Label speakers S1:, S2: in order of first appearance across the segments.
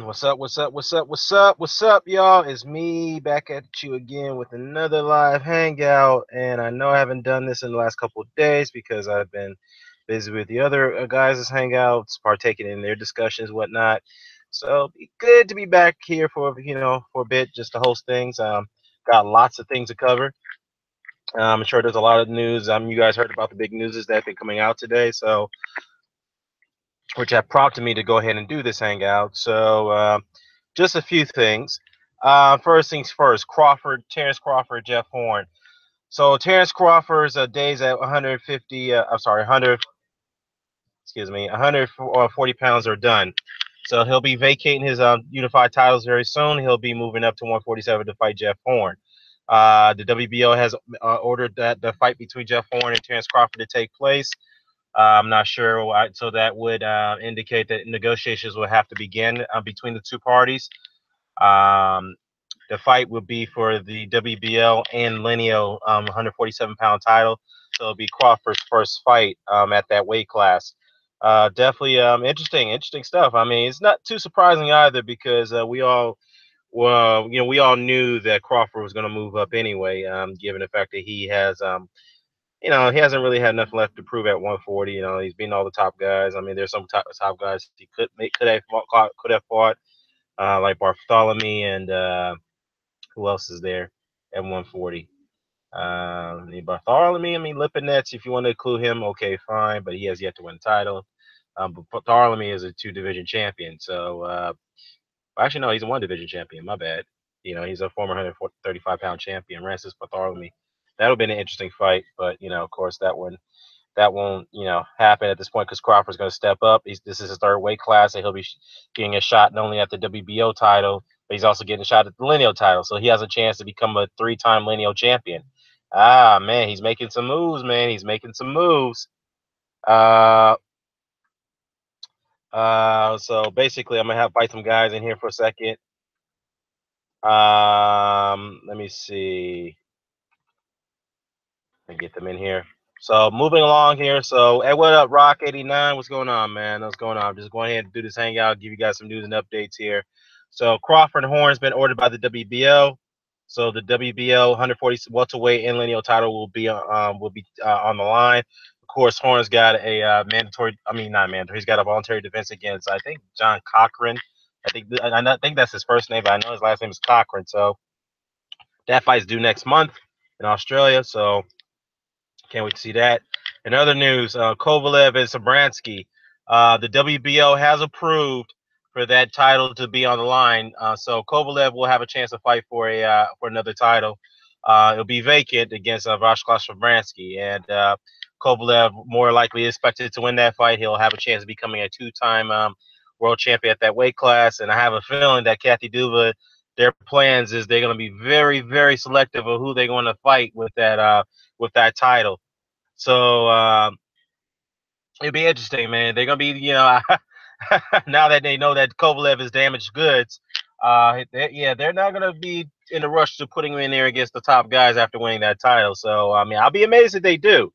S1: What's up? What's up? What's up? What's up? What's up, y'all? It's me back at you again with another live hangout. And I know I haven't done this in the last couple of days because I've been busy with the other guys' hangouts, partaking in their discussions, whatnot. So be good to be back here for for a bit just to host things. Got lots of things to cover. I'm sure there's a lot of news. You guys heard about the big news that have been coming out today. So which have prompted me to go ahead and do this hangout. So just a few things. First things first, Terrence Crawford, Jeff Horn. So Terrence Crawford's days at 150, I'm sorry, 100, excuse me, 140 pounds are done. So he'll be vacating his unified titles very soon. He'll be moving up to 147 to fight Jeff Horn. The WBO has ordered that the fight between Jeff Horn and Terrence Crawford to take place. I'm not sure why, so that would indicate that negotiations will have to begin between the two parties. Um, the fight would be for the WBL and lineal 147-pound title, so it'll be Crawford's first fight at that weight class. Definitely interesting stuff. I mean, it's not too surprising either because we all knew that Crawford was going to move up anyway, given the fact that he has he hasn't really had enough left to prove at 140. He's beaten all the top guys. I mean, there's some top guys he could have fought, like Bartholomew and who else is there at 140? Bartholomew. I mean, Lipinets, if you want to include him, okay, fine, but he has yet to win the title. But Bartholomew is a two-division champion, so actually no, he's a one-division champion. My bad. He's a former 135-pound champion, Francis Bartholomew. That'll be an interesting fight, but of course, that won't happen at this point because Crawford's going to step up. This is his third weight class, and he'll be getting a shot not only at the WBO title, but he's also getting a shot at the lineal title. So he has a chance to become a three-time lineal champion. Ah, man, he's making some moves, man. He's making some moves. So basically, I'm gonna have fight some guys in here for a second. Let me see. Let me get them in here. So moving along here. So hey, what up, Rock 89? What's going on, man? What's going on? I'm just going ahead and do this hangout, give you guys some news and updates here. So Crawford-Horn's been ordered by the WBO. So the WBO 140 welterweight and lineal title will be on the line. Of course, Horn's got a not mandatory. He's got a voluntary defense against I think John Cochran. I think that's his first name, but I know his last name is Cochran. So that fight's due next month in Australia. So can't wait to see that. In other news, Kovalev and Shabranskyy, the WBO has approved for that title to be on the line. So Kovalev will have a chance to fight for another title. It'll be vacant against Kovalev-Shabranskyy, and Kovalev more likely expected to win that fight. He'll have a chance of becoming a two-time world champion at that weight class. And I have a feeling that Kathy Duva, their plans is they're going to be very, very selective of who they're going to fight with that title. So it'll be interesting, man. They're gonna be, now that they know that Kovalev is damaged goods, they're not gonna be in a rush to putting him in there against the top guys after winning that title. So I mean, I'll be amazed if they do.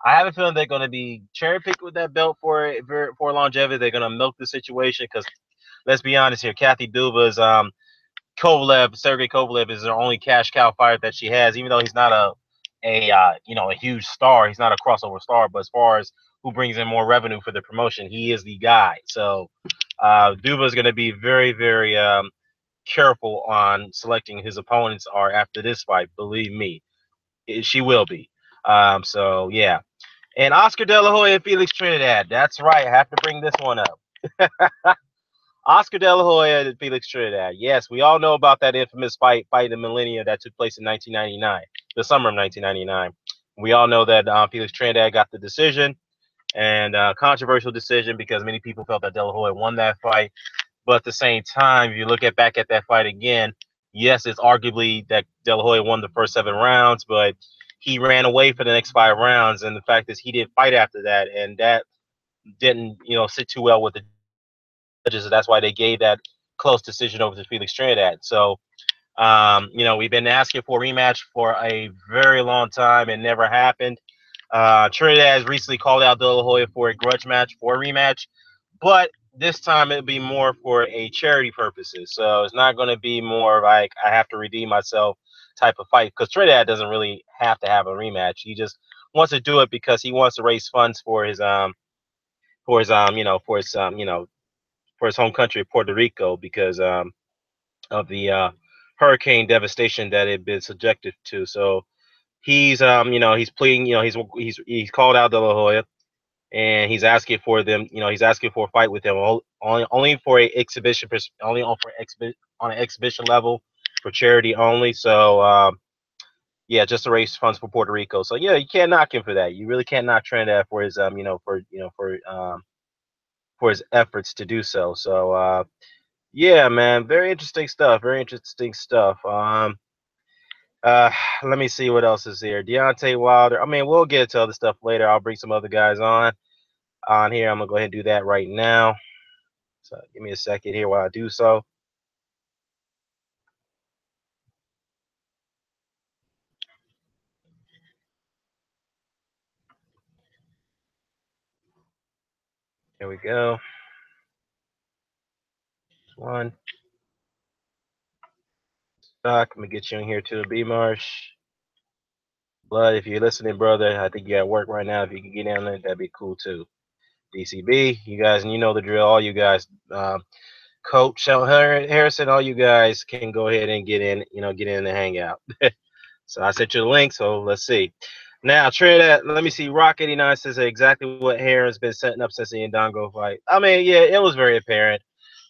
S1: I have a feeling they're gonna be cherry picked with that belt for longevity. They're gonna milk the situation because let's be honest here, Kathy Duva's Sergey Kovalev is the only cash cow fighter that she has, even though he's not a huge star. He's not a crossover star, but as far as who brings in more revenue for the promotion, he is the guy. So Duva is going to be very, very careful on selecting his opponents are after this fight. Believe me, she will be. So yeah. And Oscar De La Hoya and Felix Trinidad. That's right. I have to bring this one up. Oscar De La Hoya and Felix Trinidad. Yes, we all know about that infamous fight in Millennia that took place in 1999, the summer of 1999. We all know that Felix Trinidad got the decision, and controversial decision because many people felt that De La Hoya won that fight. But at the same time, if you look back at that fight again, yes, it's arguably that De La Hoya won the first 7 rounds, but he ran away for the next 5 rounds, and the fact is he didn't fight after that, and that didn't sit too well with the judges. So that's why they gave that close decision over to Felix Trinidad. So we've been asking for a rematch for a very long time. It never happened. Trinidad has recently called out De La Hoya for a grudge match, for a rematch. But this time it'll be more for a charity purposes. So it's not going to be more like I have to redeem myself type of fight, because Trinidad doesn't really have to have a rematch. He just wants to do it because he wants to raise funds for his for his home country, Puerto Rico, because of the hurricane devastation that it been subjected to. So he's he's pleading, he's called out De La Hoya, and he's asking for them, he's asking for a fight with them, only for a exhibition, only on an exhibition level, for charity only. So yeah, just to raise funds for Puerto Rico. So yeah, you can't knock him for that. You really can't knock Trinidad for his for his efforts to do so. So yeah, man, very interesting stuff. Very interesting stuff. Uh, Let me see what else is here. Deontay Wilder. I mean, we'll get to other stuff later. I'll bring some other guys on here. I'm gonna go ahead and do that right now. So give me a second here while I do so. Here we go. One. Stock. I'm gonna get you in here too. B Marsh. Blood, if you're listening, brother, I think you at work right now. If you can get in there, that'd be cool too. DCB, you guys, and you know the drill. All you guys, Coach Harrison, all you guys can go ahead and get in. Get in and hang out. So I sent you the link. So let's see. Now, Trinidad, let me see. Rock 89 says exactly what Heron's been setting up since the Ndongo fight. I mean, yeah, it was very apparent.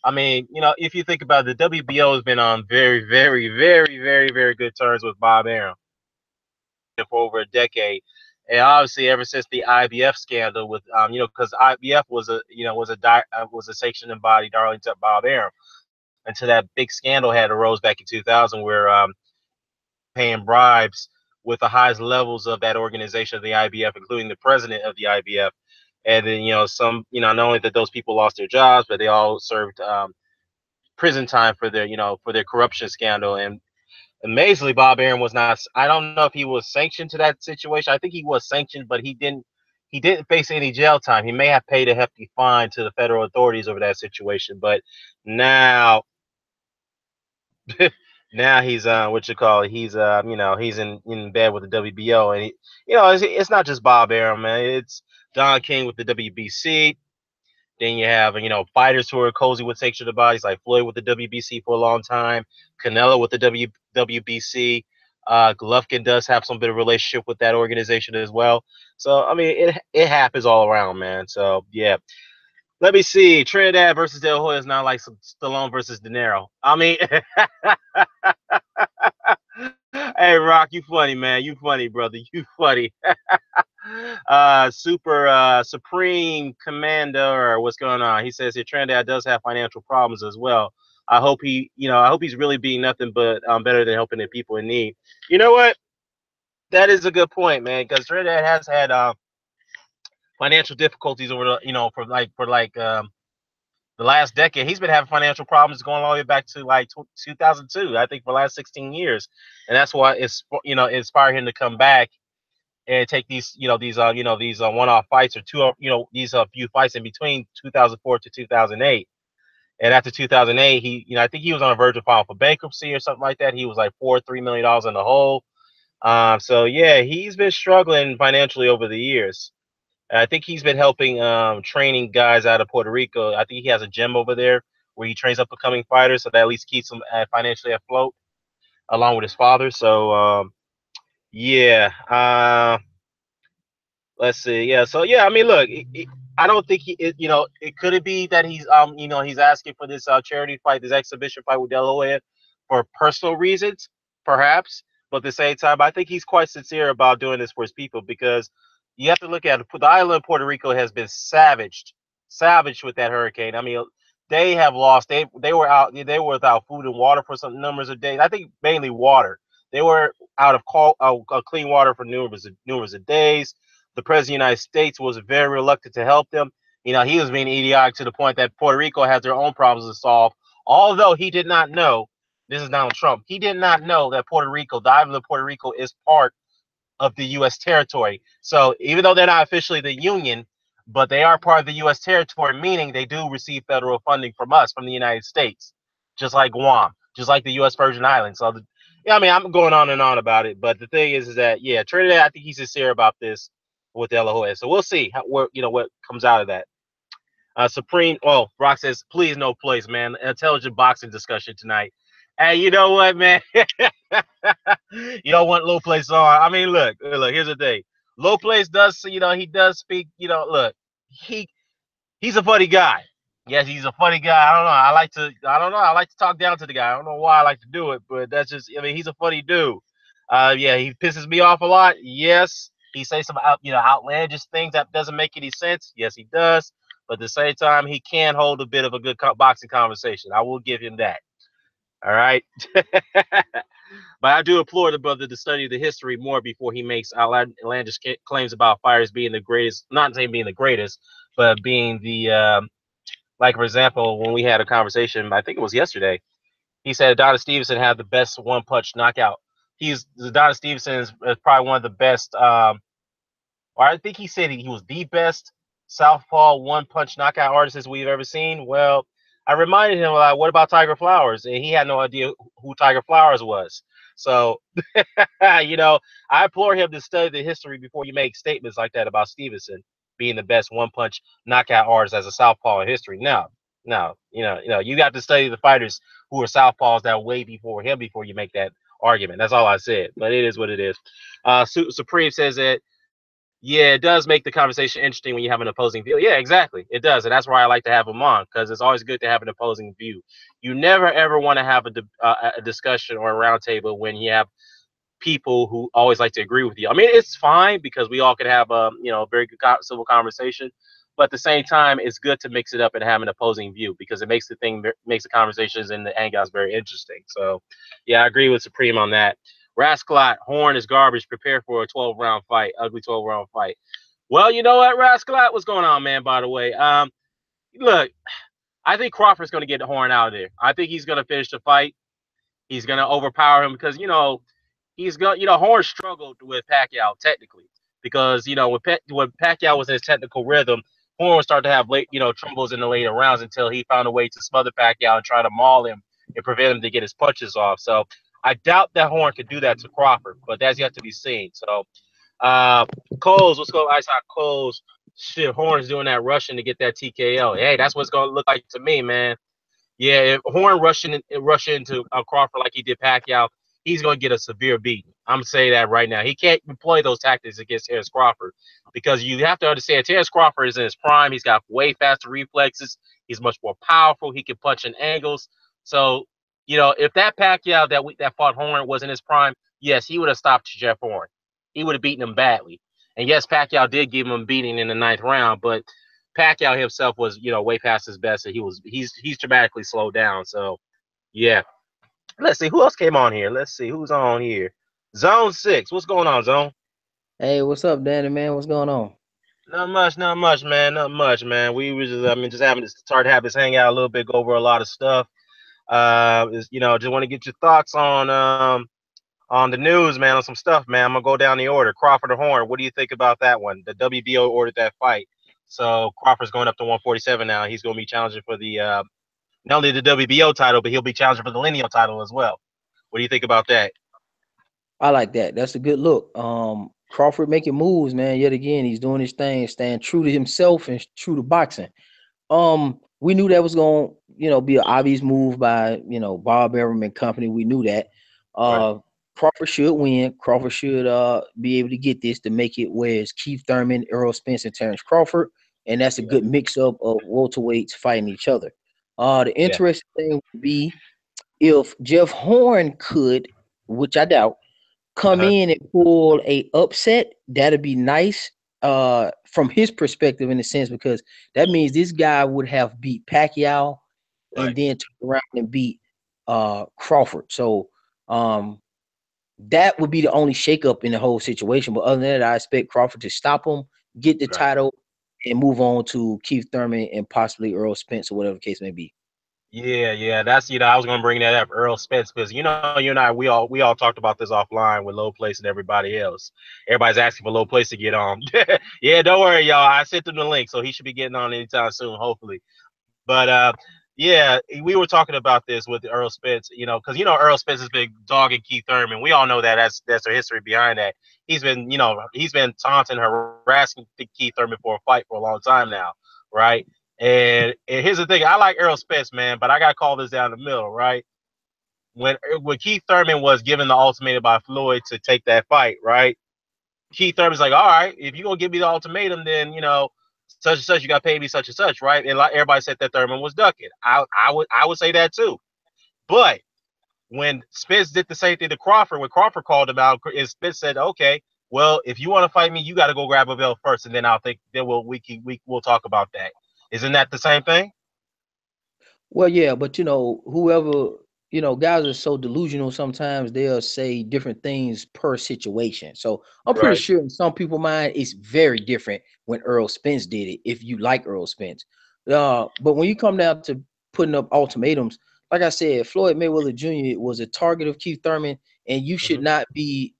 S1: I mean, if you think about it, the WBO has been on very, very, very, very, very good terms with Bob Arum for over a decade, and obviously ever since the IBF scandal with, because IBF was a sanctioned body darling to Bob Arum until that big scandal had arose back in 2000, where paying bribes with the highest levels of that organization of the IBF, including the president of the IBF. And then, not only that those people lost their jobs, but they all served prison time for their corruption scandal. And amazingly, Bob Arum was not. I don't know if he was sanctioned to that situation. I think he was sanctioned, but he didn't face any jail time. He may have paid a hefty fine to the federal authorities over that situation. But now now he's what you call it. He's he's in bed with the WBO, and it's not just Bob Arum, man. It's Don King with the WBC. Then you have fighters who are cozy with sanctioned bodies, like Floyd with the WBC for a long time, Canelo with the WBC. Golovkin does have some bit of relationship with that organization as well. So I mean, it happens all around, man. So yeah. Let me see. Trinidad versus De La Hoya is not like some Stallone versus De Niro. I mean, hey, Rock, you funny, man. You funny, brother. You funny. Super Supreme Commander, what's going on? He says here Trinidad does have financial problems as well. I hope I hope he's really being nothing but better than helping the people in need. You know what? That is a good point, man. Because Trinidad has had financial difficulties over the last decade. He's been having financial problems going all the way back to like 2002, I think, for the last 16 years, and that's why it's inspired him to come back and take these one-off fights, or these few fights in between 2004 to 2008. And after 2008, he I think he was on the verge of filing for bankruptcy or something like that. He was like $3 million in the hole. So yeah, he's been struggling financially over the years. I think he's been helping training guys out of Puerto Rico. I think he has a gym over there where he trains up and coming fighters, so that at least keeps him financially afloat, along with his father. So yeah, let's see. Yeah, so yeah, I mean, look, I don't think it could it be that he's asking for this charity fight, this exhibition fight with De La Hoya for personal reasons, perhaps. But at the same time, I think he's quite sincere about doing this for his people, because you have to look at it. The island of Puerto Rico has been savaged with that hurricane. I mean, they have lost. They were out. They were without food and water for some numbers of days. I think mainly water. They were out of clean water for numerous of days. The president of the United States was very reluctant to help them. He was being idiotic to the point that Puerto Rico has their own problems to solve. Although he did not know, this is Donald Trump, he did not know that the island of Puerto Rico is part of the U.S. territory. So even though they're not officially the Union, but they are part of the U.S. territory, meaning they do receive federal funding from us, from the United States, just like Guam, just like the U.S. Virgin Islands. So, yeah, I mean, I'm going on and on about it, but the thing is that, yeah, Trinidad, I think he's sincere about this with De La Hoya. So we'll see what comes out of that. Supreme. Oh, Rock says, please no place, man. Intelligent boxing discussion tonight. Hey, you know what, man? You don't want low place on. I mean, look. Here's the thing. Low place does, he does speak. Look, he's a funny guy. Yes, he's a funny guy. I don't know. I like to talk down to the guy. I don't know why I like to do it, but that's just. I mean, he's a funny dude. Yeah, he pisses me off a lot. Yes, he says some outlandish things that doesn't make any sense. Yes, he does. But at the same time, he can hold a bit of a good boxing conversation. I will give him that. All right. But I do implore the brother to study the history more before he makes outlandish claims about fighters being the greatest. Not saying being the greatest, but being the like, for example, when we had a conversation, I think it was yesterday, he said Adonis Stevenson had the best one punch knockout. Adonis Stevenson is probably one of the best. Or I think he said he was the best southpaw one punch knockout artist we've ever seen. Well, I reminded him, like, what about Tiger Flowers? And he had no idea who Tiger Flowers was. So, I implore him to study the history before you make statements like that about Stevenson being the best one punch knockout artist as a southpaw in history. No, you got to study the fighters who are southpaws that way before him before you make that argument. That's all I said. But it is what it is. Supreme says that, yeah, it does make the conversation interesting when you have an opposing view. Yeah, exactly. It does. And that's why I like to have them on, because it's always good to have an opposing view. You never, ever want to have a discussion or a roundtable when you have people who always like to agree with you. I mean, it's fine because we all could have a very good civil conversation, but at the same time, it's good to mix it up and have an opposing view because it makes the conversations and the hangouts very interesting. So, yeah, I agree with Supreme on that. Rascalot, Horn is garbage. Prepare for a 12-round fight, ugly 12-round fight. Well, you know what, Rascalot, what's going on, man? By the way, look, I think Crawford's going to get the Horn out of there. I think he's going to finish the fight. He's going to overpower him because he's got, Horn struggled with Pacquiao technically because, when Pacquiao was in his technical rhythm, Horn would start to have late, troubles in the later rounds until he found a way to smother Pacquiao and try to maul him and prevent him to get his punches off. So I doubt that Horn could do that to Crawford, but that's yet to be seen. So, Coles, let's go. I saw Coles. Shit, Horn's doing that rushing to get that TKO. Hey, that's what's going to look like to me, man. Yeah, if Horn rush into Crawford like he did Pacquiao, he's going to get a severe beating. I'm saying that right now. He can't employ those tactics against Terrence Crawford because you have to understand Terrence Crawford is in his prime. He's got way faster reflexes. He's much more powerful. He can punch in angles. So, if that Pacquiao that fought Horn was in his prime, yes, he would have stopped Jeff Horn. He would have beaten him badly. And yes, Pacquiao did give him a beating in the 9th round, but Pacquiao himself was, way past his best, and he's dramatically slowed down. So, yeah. Let's see who else came on here. Let's see who's on here. Zone 6. What's going on, Zone?
S2: Hey, what's up, Danny, man? What's going on?
S1: Not much, man. Not much, man. We were just having to start having this hang out a little bit, go over a lot of stuff. Just want to get your thoughts on the news, man, on some stuff, man. I'm gonna go down the order. Crawford or Horn, what do you think about that one? The WBO ordered that fight, so Crawford's going up to 147 now. He's going to be challenging for the not only the WBO title, but he'll be challenging for the lineal title as well. What do you think about that?
S2: I like that. That's a good look. Crawford making moves, man. Yet again, he's doing his thing, staying true to himself and true to boxing. We knew that was going, be an obvious move by, Bob Arum and company. We knew that.
S1: Right.
S2: Crawford should win. Crawford should be able to get this to make it where it's Keith Thurman, Errol Spence, and Terrence Crawford, and that's a
S1: Yeah.
S2: good mix up of welterweights fighting each other. The
S1: Yeah.
S2: interesting thing would be if Jeff Horn could, which I doubt, come
S1: Uh-huh.
S2: in and pull a upset, that'd be nice from his perspective in a sense, because that means this guy would have beat Pacquiao and
S1: Right.
S2: then turn around and beat Crawford. So that would be the only shakeup in the whole situation. But other than that, I expect Crawford to stop him, get the
S1: Right.
S2: title, and move on to Keith Thurman and possibly Earl Spence or whatever the case may be.
S1: Yeah. That's I was gonna bring that up, Earl Spence, because you and I we all talked about this offline with Low Place and everybody else. Everybody's asking for Low Place to get on. Yeah, don't worry, y'all. I sent him the link, so he should be getting on anytime soon, hopefully. But yeah, we were talking about this with Earl Spence, because Earl Spence has been dogging Keith Thurman. We all know that that's the history behind that. He's been taunting, harassing Keith Thurman for a fight for a long time now, right? And here's the thing, I like Earl Spence, man, but I got to call this down the middle, right? When Keith Thurman was given the ultimatum by Floyd to take that fight, right? Keith Thurman's like, all right, if you're gonna give me the ultimatum, then such and such, you got to pay me such and such, right? And like everybody said that Thurman was ducking. I would say that too. But when Spence did the same thing to Crawford, when Crawford called him out, and Spence said, okay, well, if you want to fight me, you got to go grab a belt first, and then I'll think then we'll talk about that. Isn't that the same thing?
S2: Well, yeah, but whoever, guys are so delusional sometimes they'll say different things per situation. So I'm pretty
S1: Right.
S2: sure in some people's mind it's very different when Earl Spence did it, if you like Earl Spence. But when you come down to putting up ultimatums, like I said, Floyd Mayweather Jr. was a target of Keith Thurman, and you should
S1: Hmm.
S2: not be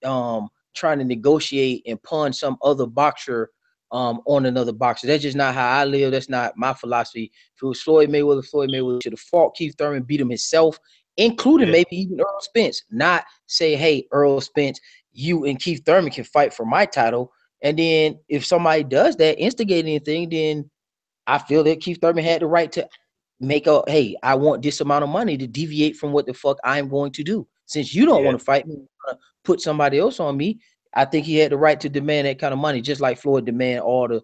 S2: trying to negotiate and pawn some other boxer on another boxer. That's just not how I live. That's not my philosophy. If it was Floyd Mayweather should have fought Keith Thurman, beat him himself, including
S1: Yeah.
S2: maybe even Earl Spence. Not say, hey, Earl Spence, you and Keith Thurman can fight for my title. And then if somebody does that, instigate anything, then I feel that Keith Thurman had the right to make a, hey, I want this amount of money to deviate from what the fuck I'm going to do. Since you don't
S1: Yeah.
S2: want to fight me, put somebody else on me. I think he had the right to demand that kind of money, just like Floyd demand all the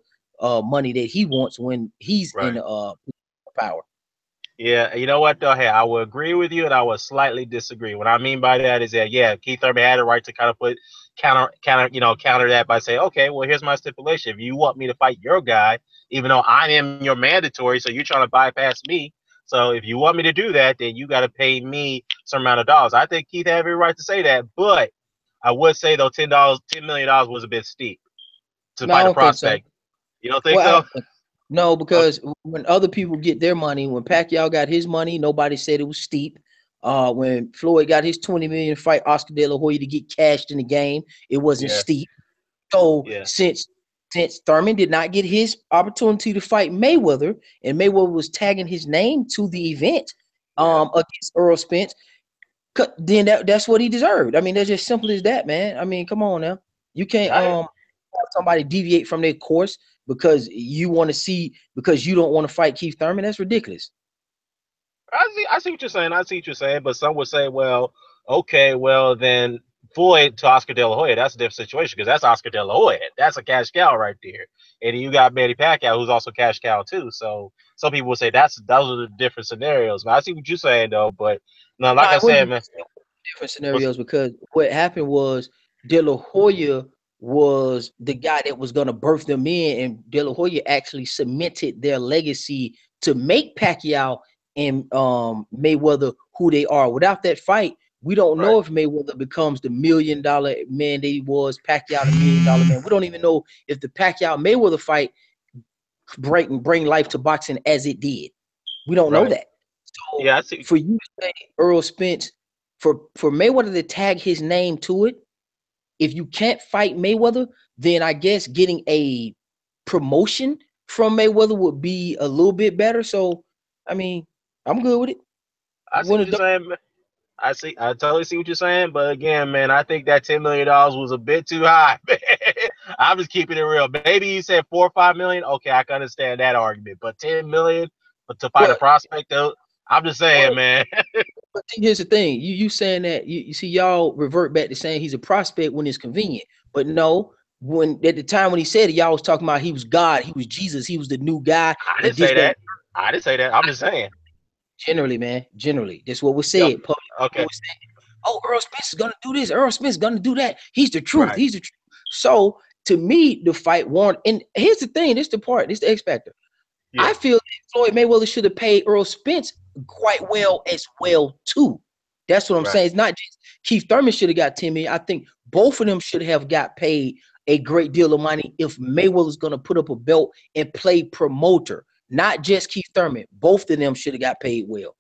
S2: money that he wants when he's in
S1: Right.
S2: power.
S1: Yeah, you know what though? Hey, I will agree with you, and I will slightly disagree. What I mean by that is that yeah, Keith Urban had a right to kind of put counter that by saying, okay, well here's my stipulation. If you want me to fight your guy, even though I am your mandatory, so you're trying to bypass me. So if you want me to do that, then you got to pay me some amount of dollars. I think Keith had every right to say that, but I would say though $10 million was a bit steep to
S2: No, I
S1: fight a
S2: don't think so.
S1: prospect. You don't think
S2: Well, I
S1: so?
S2: don't think no,
S1: Okay.
S2: because when other people get their money, when Pacquiao got his money, nobody said it was steep. When Floyd got his 20 million fight Oscar De La Hoya to get cashed in the game, it wasn't
S1: Yeah.
S2: steep. So
S1: Yeah.
S2: since Thurman did not get his opportunity to fight Mayweather, and Mayweather was tagging his name to the event
S1: Yeah.
S2: against Earl Spence, then that's what he deserved. I mean, that's just simple as that, man. I mean, come on now. You can't
S1: I,
S2: have somebody deviate from their course because you want to see because you don't want to fight Keith Thurman. That's ridiculous.
S1: I see what you're saying. I see what you're saying. But some would say, well, okay, well then Floyd to Oscar De La Hoya, that's a different situation because that's Oscar De La Hoya. That's a cash cow right there. And you got Manny Pacquiao, who's also cash cow too. So some people would say those are the different scenarios. But I see what you're saying though. But no,
S2: No,
S1: like I
S2: it wouldn't
S1: said,
S2: be
S1: man.
S2: different
S1: What's
S2: scenarios because what happened was De La Hoya was the guy that was going to birth them in, and De La Hoya actually cemented their legacy to make Pacquiao and Mayweather who they are. Without that fight, we don't
S1: right?
S2: know if Mayweather becomes the $1 million man that he was, Pacquiao the $1 million man. We don't even know if the Pacquiao Mayweather fight bring life to boxing as it did. We don't know
S1: Right.
S2: that. So
S1: Yeah, I see.
S2: for you to say Earl Spence, for Mayweather to tag his name to it, if you can't fight Mayweather, then I guess getting a promotion from Mayweather would be a little bit better. So, I mean, I'm good with it.
S1: I
S2: You
S1: see
S2: want
S1: what
S2: to
S1: you're
S2: do?
S1: saying. I totally see what you're saying, but again, man, I think that $10 million was a bit too high. I'm just keeping it real. Maybe you said 4 or 5 million. Okay, I can understand that argument, but 10 million, but to fight a
S2: Well,
S1: prospect, though, I'm just saying,
S2: well,
S1: man.
S2: but here's the thing. You saying that you see y'all revert back to saying he's a prospect when it's convenient. But no, when at the time when he said it, y'all was talking about he was God, he was Jesus, he was the new guy,
S1: I
S2: and
S1: didn't
S2: this
S1: say
S2: that
S1: that. I didn't say that. I'm just saying.
S2: generally, man. Generally. That's what was
S1: Yo,
S2: said. Public
S1: okay,
S2: was saying, oh, Earl Spence is gonna do this, Earl Spence is gonna do that. He's the truth.
S1: right,
S2: He's the truth. So to me, the fight warrant, and here's the thing, this the part, this the X factor. I
S1: yeah,
S2: feel that Floyd Mayweather should have paid Earl Spence quite well as well too. That's what I'm
S1: right.
S2: saying. It's not just Keith Thurman should have got 10 million. I think both of them should have got paid a great deal of money if Mayweather's going to put up a belt and play promoter, not just Keith Thurman. Both of them should have got paid well.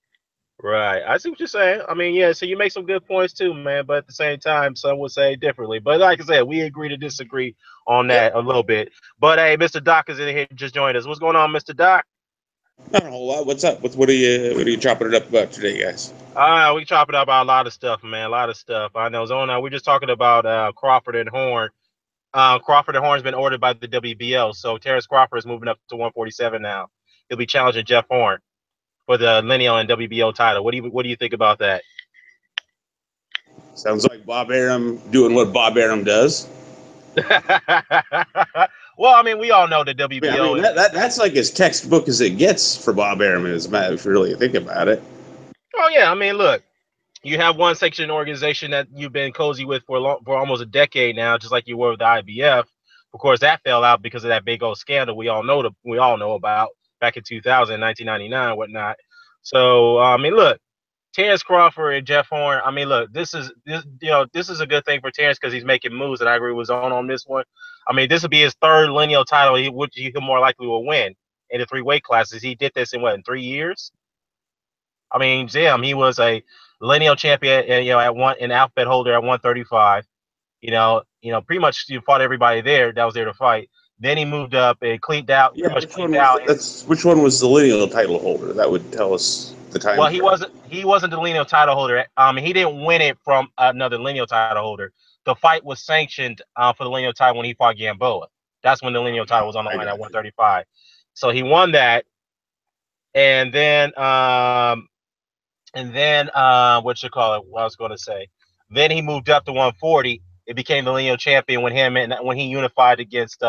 S1: Right. I see what you're saying. I mean, yeah, so you make some good points too, man, but at the same time, some would say differently. But like I said, we agree to disagree on
S2: Yep.
S1: that a little bit. But hey, Mr. Doc is in here, just joined us. What's going on, Mr. Doc?
S3: Not a whole lot. What's up? What are you chopping it up about today, guys?
S1: We chopping up about a lot of stuff, man. A lot of stuff. I know. Zona, we're just talking about Crawford and Horn. Crawford and Horn's been ordered by the WBO, so Terrence Crawford is moving up to 147 now. He'll be challenging Jeff Horn for the lineal and WBO title. What do you think about that?
S3: Sounds like Bob Arum doing what Bob Arum does.
S1: Well, I mean, we all know the
S3: I mean
S1: WBO.
S3: that's like as textbook as it gets for Bob Arum, as a matter if you really think about it.
S1: Oh yeah, I mean, look, you have one section organization that you've been cozy with for almost a decade now, just like you were with the IBF. Of course, that fell out because of that big old scandal we all know about back in 2000, 1999, whatnot. So I mean, look, Terrence Crawford and Jeff Horn. I mean, look, this is a good thing for Terrence because he's making moves, and I agree with Zone on this one. I mean, this would be his third lineal title, which he more likely will win in the three weight classes. He did this in 3 years. I mean, damn, he was a lineal champion, at an alphabet holder at 135. Pretty much you fought everybody there that was there to fight. Then he moved up and cleaned out,
S3: Yeah,
S1: pretty much
S3: which one
S1: cleaned
S3: was
S1: out.
S3: which one was the lineal title holder? That would tell us the time
S1: Well, he
S3: frame.
S1: wasn't he wasn't the lineal title holder. He didn't win it from another lineal title holder. The fight was sanctioned for the lineal title when he fought Gamboa. That's when the lineal title was on the
S3: I
S1: line at
S3: got you.
S1: 135. So he won that, and then what you call it? What I was going to say. Then he moved up to 140. It became the lineal champion when he unified against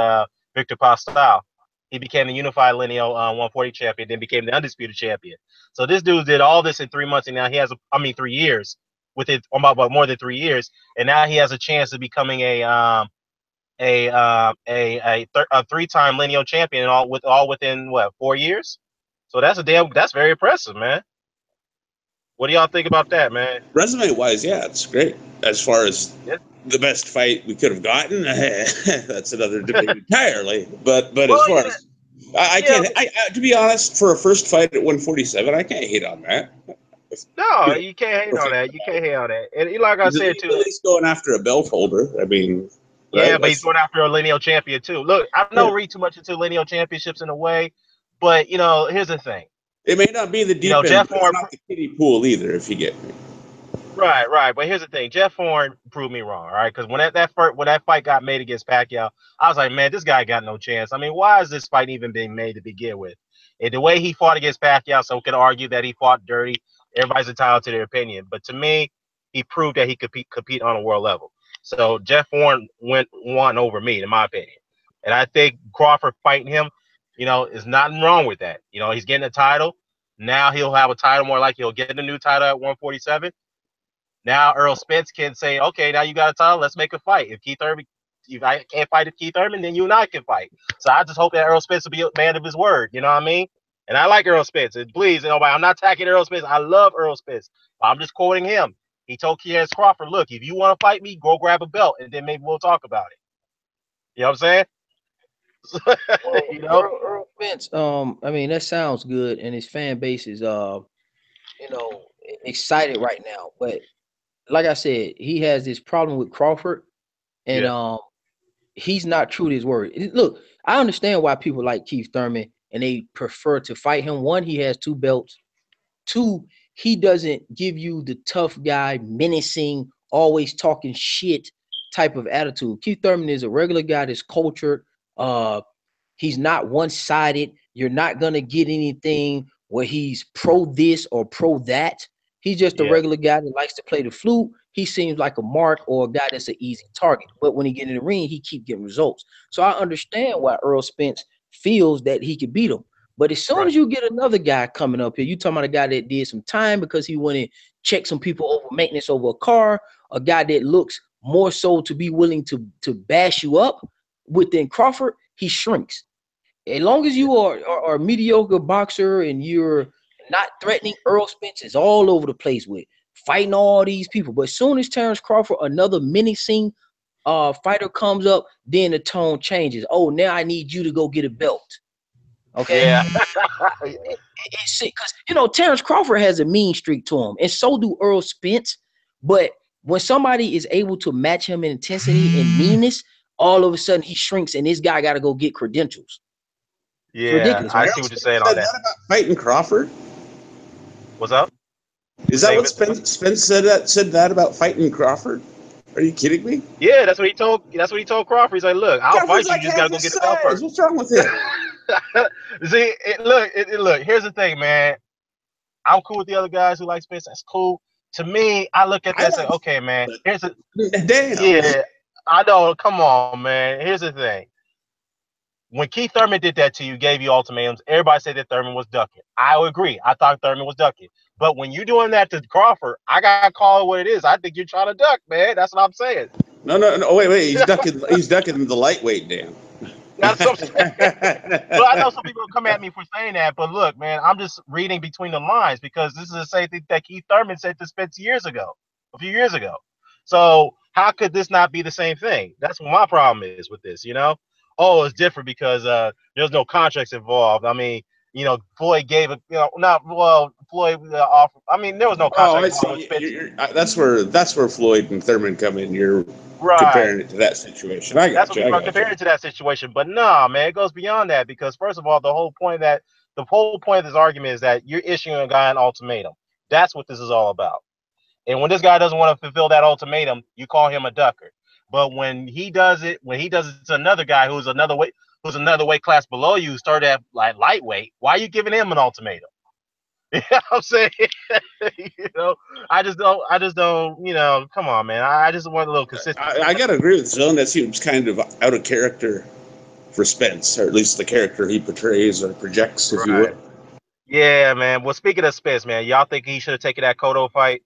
S1: Victor Pascal. He became the unified lineal 140 champion, then became the undisputed champion. So this dude did all this in 3 months, and now he has, 3 years with it, about more than 3 years, and now he has a chance of becoming a three-time lineal champion, and all within what 4 years. So that's very impressive, man. What do y'all think about that, man?
S3: Resume wise, yeah, it's great. As far as
S1: Yeah.
S3: the best fight we could have gotten, that's another debate entirely. But as
S1: Well,
S3: far
S1: yeah,
S3: as I
S1: yeah.
S3: can't, to be honest, for a first fight at 147, I can't hate on that.
S1: No,
S3: You
S1: you can't hate
S3: know,
S1: on that. You can't hate on that. And like I
S3: he's
S1: said
S3: at
S1: too,
S3: least going after a belt holder. I mean, right?
S1: yeah, but he's going after a lineal champion too. Look, I
S3: Yeah.
S1: don't read too much into lineal championships in a way, but here's the thing.
S3: It may not be the deep end,
S1: Jeff
S3: but it's
S1: Horn.
S3: not the kiddie pool either. If you get me.
S1: Right, right. But here's the thing. Jeff Horn proved me wrong, all right? Because when that fight got made against Pacquiao, I was like, man, this guy got no chance. I mean, why is this fight even being made to begin with? And the way he fought against Pacquiao, some could argue that he fought dirty. Everybody's entitled to their opinion. But to me, he proved that he could compete on a world level. So Jeff Horn won over me, in my opinion. And I think Crawford fighting him, is nothing wrong with that. He's getting a title. Now he'll have a title more like he'll get a new title at 147. Now Earl Spence can say, okay, now you got a title. Let's make a fight. If I can't fight with Keith Thurman, then you and I can fight. So I just hope that Earl Spence will be a man of his word. You know what I mean? And I like Earl Spence. And please, I'm not attacking Earl Spence. I love Earl Spence. I'm just quoting him. He told Terrence Crawford, look, if you want to fight me, go grab a belt, and then maybe we'll talk about it. You know what I'm saying?
S2: Well,
S1: you know?
S2: Earl Spence, I mean, that sounds good, and his fan base is you know, excited right now. But like I said, he has this problem with Crawford, and
S1: Yeah.
S2: he's not true to his word. Look, I understand why people like Keith Thurman and they prefer to fight him. One, he has two belts. Two, he doesn't give you the tough guy, menacing, always talking shit type of attitude. Keith Thurman is a regular guy that's cultured. Uh, he's not one-sided. You're not gonna get anything where he's pro this or pro that. He's just a
S1: Yeah.
S2: regular guy that likes to play the flute. He seems like a mark or a guy that's an easy target. But when he get in the ring, he keep getting results. So I understand why Earl Spence feels that he could beat him. But as soon
S1: Right.
S2: as you get another guy coming up here, you talking about a guy that did some time because he went and checked some people over maintenance over a car, a guy that looks more so to be willing to bash you up within Crawford, he shrinks. As long as you are a mediocre boxer and you're not threatening, Earl Spence is all over the place with fighting all these people. But as soon as Terrence Crawford, another menacing fighter comes up, then the tone changes. Oh, now I need you to go get a belt. Okay.
S1: Yeah.
S2: Because Terrence Crawford has a mean streak to him, and so do Earl Spence. But when somebody is able to match him in intensity and meanness, all of a sudden he shrinks, and this guy got to go get credentials.
S1: Yeah,
S2: ridiculous,
S1: I
S2: man.
S1: see what you're saying on that.
S3: About fighting Crawford?
S1: What's up?
S3: Is that what Spence said that about fighting Crawford? Are you kidding me?
S1: Yeah, that's what he told. That's what he told Crawford. He's like, "Look, I'll
S3: Crawford's
S1: fight you.
S3: Like
S1: You just gotta go get the belt first."
S3: What's wrong with him?
S1: See, look. Here's the thing, man. I'm cool with the other guys who like Spence. That's cool. To me, I look at that and say, "Okay, man. Here's a
S3: damn."
S1: Yeah, I know. Come on, man. Here's the thing. When Keith Thurman did that to you, gave you ultimatums, everybody said that Thurman was ducking. I would agree. I thought Thurman was ducking. But when you're doing that to Crawford, I gotta call it what it is. I think you're trying to duck, man. That's what I'm saying.
S3: No. Wait. He's ducking. He's ducking the lightweight down.
S1: That's what I'm saying. Well, I know some people come at me for saying that, but look, man, I'm just reading between the lines because this is the same thing that Keith Thurman said to Spence a few years ago. So how could this not be the same thing? That's what my problem is with this, Oh, it's different because there's no contracts involved. I mean, Floyd gave a, Floyd offer. I mean, there was no contract involved with
S3: that's where Floyd and Thurman come in. You're comparing it to that situation.
S1: That's what people are comparing it to that situation. But nah, man, it goes beyond that because first of all, the whole point of this argument is that you're issuing a guy an ultimatum. That's what this is all about. And when this guy doesn't want to fulfill that ultimatum, you call him a ducker. But when he does it to another guy who's another weight class below you, start at like lightweight, why are you giving him an ultimatum? You know what I'm saying? I just don't, come on, man. I just want a little consistency.
S3: I gotta agree with Zone. That seems kind of out of character for Spence, or at least the character he portrays or projects, if you will.
S1: Yeah, man. Well, speaking of Spence, man, y'all think he should have taken that Cotto fight?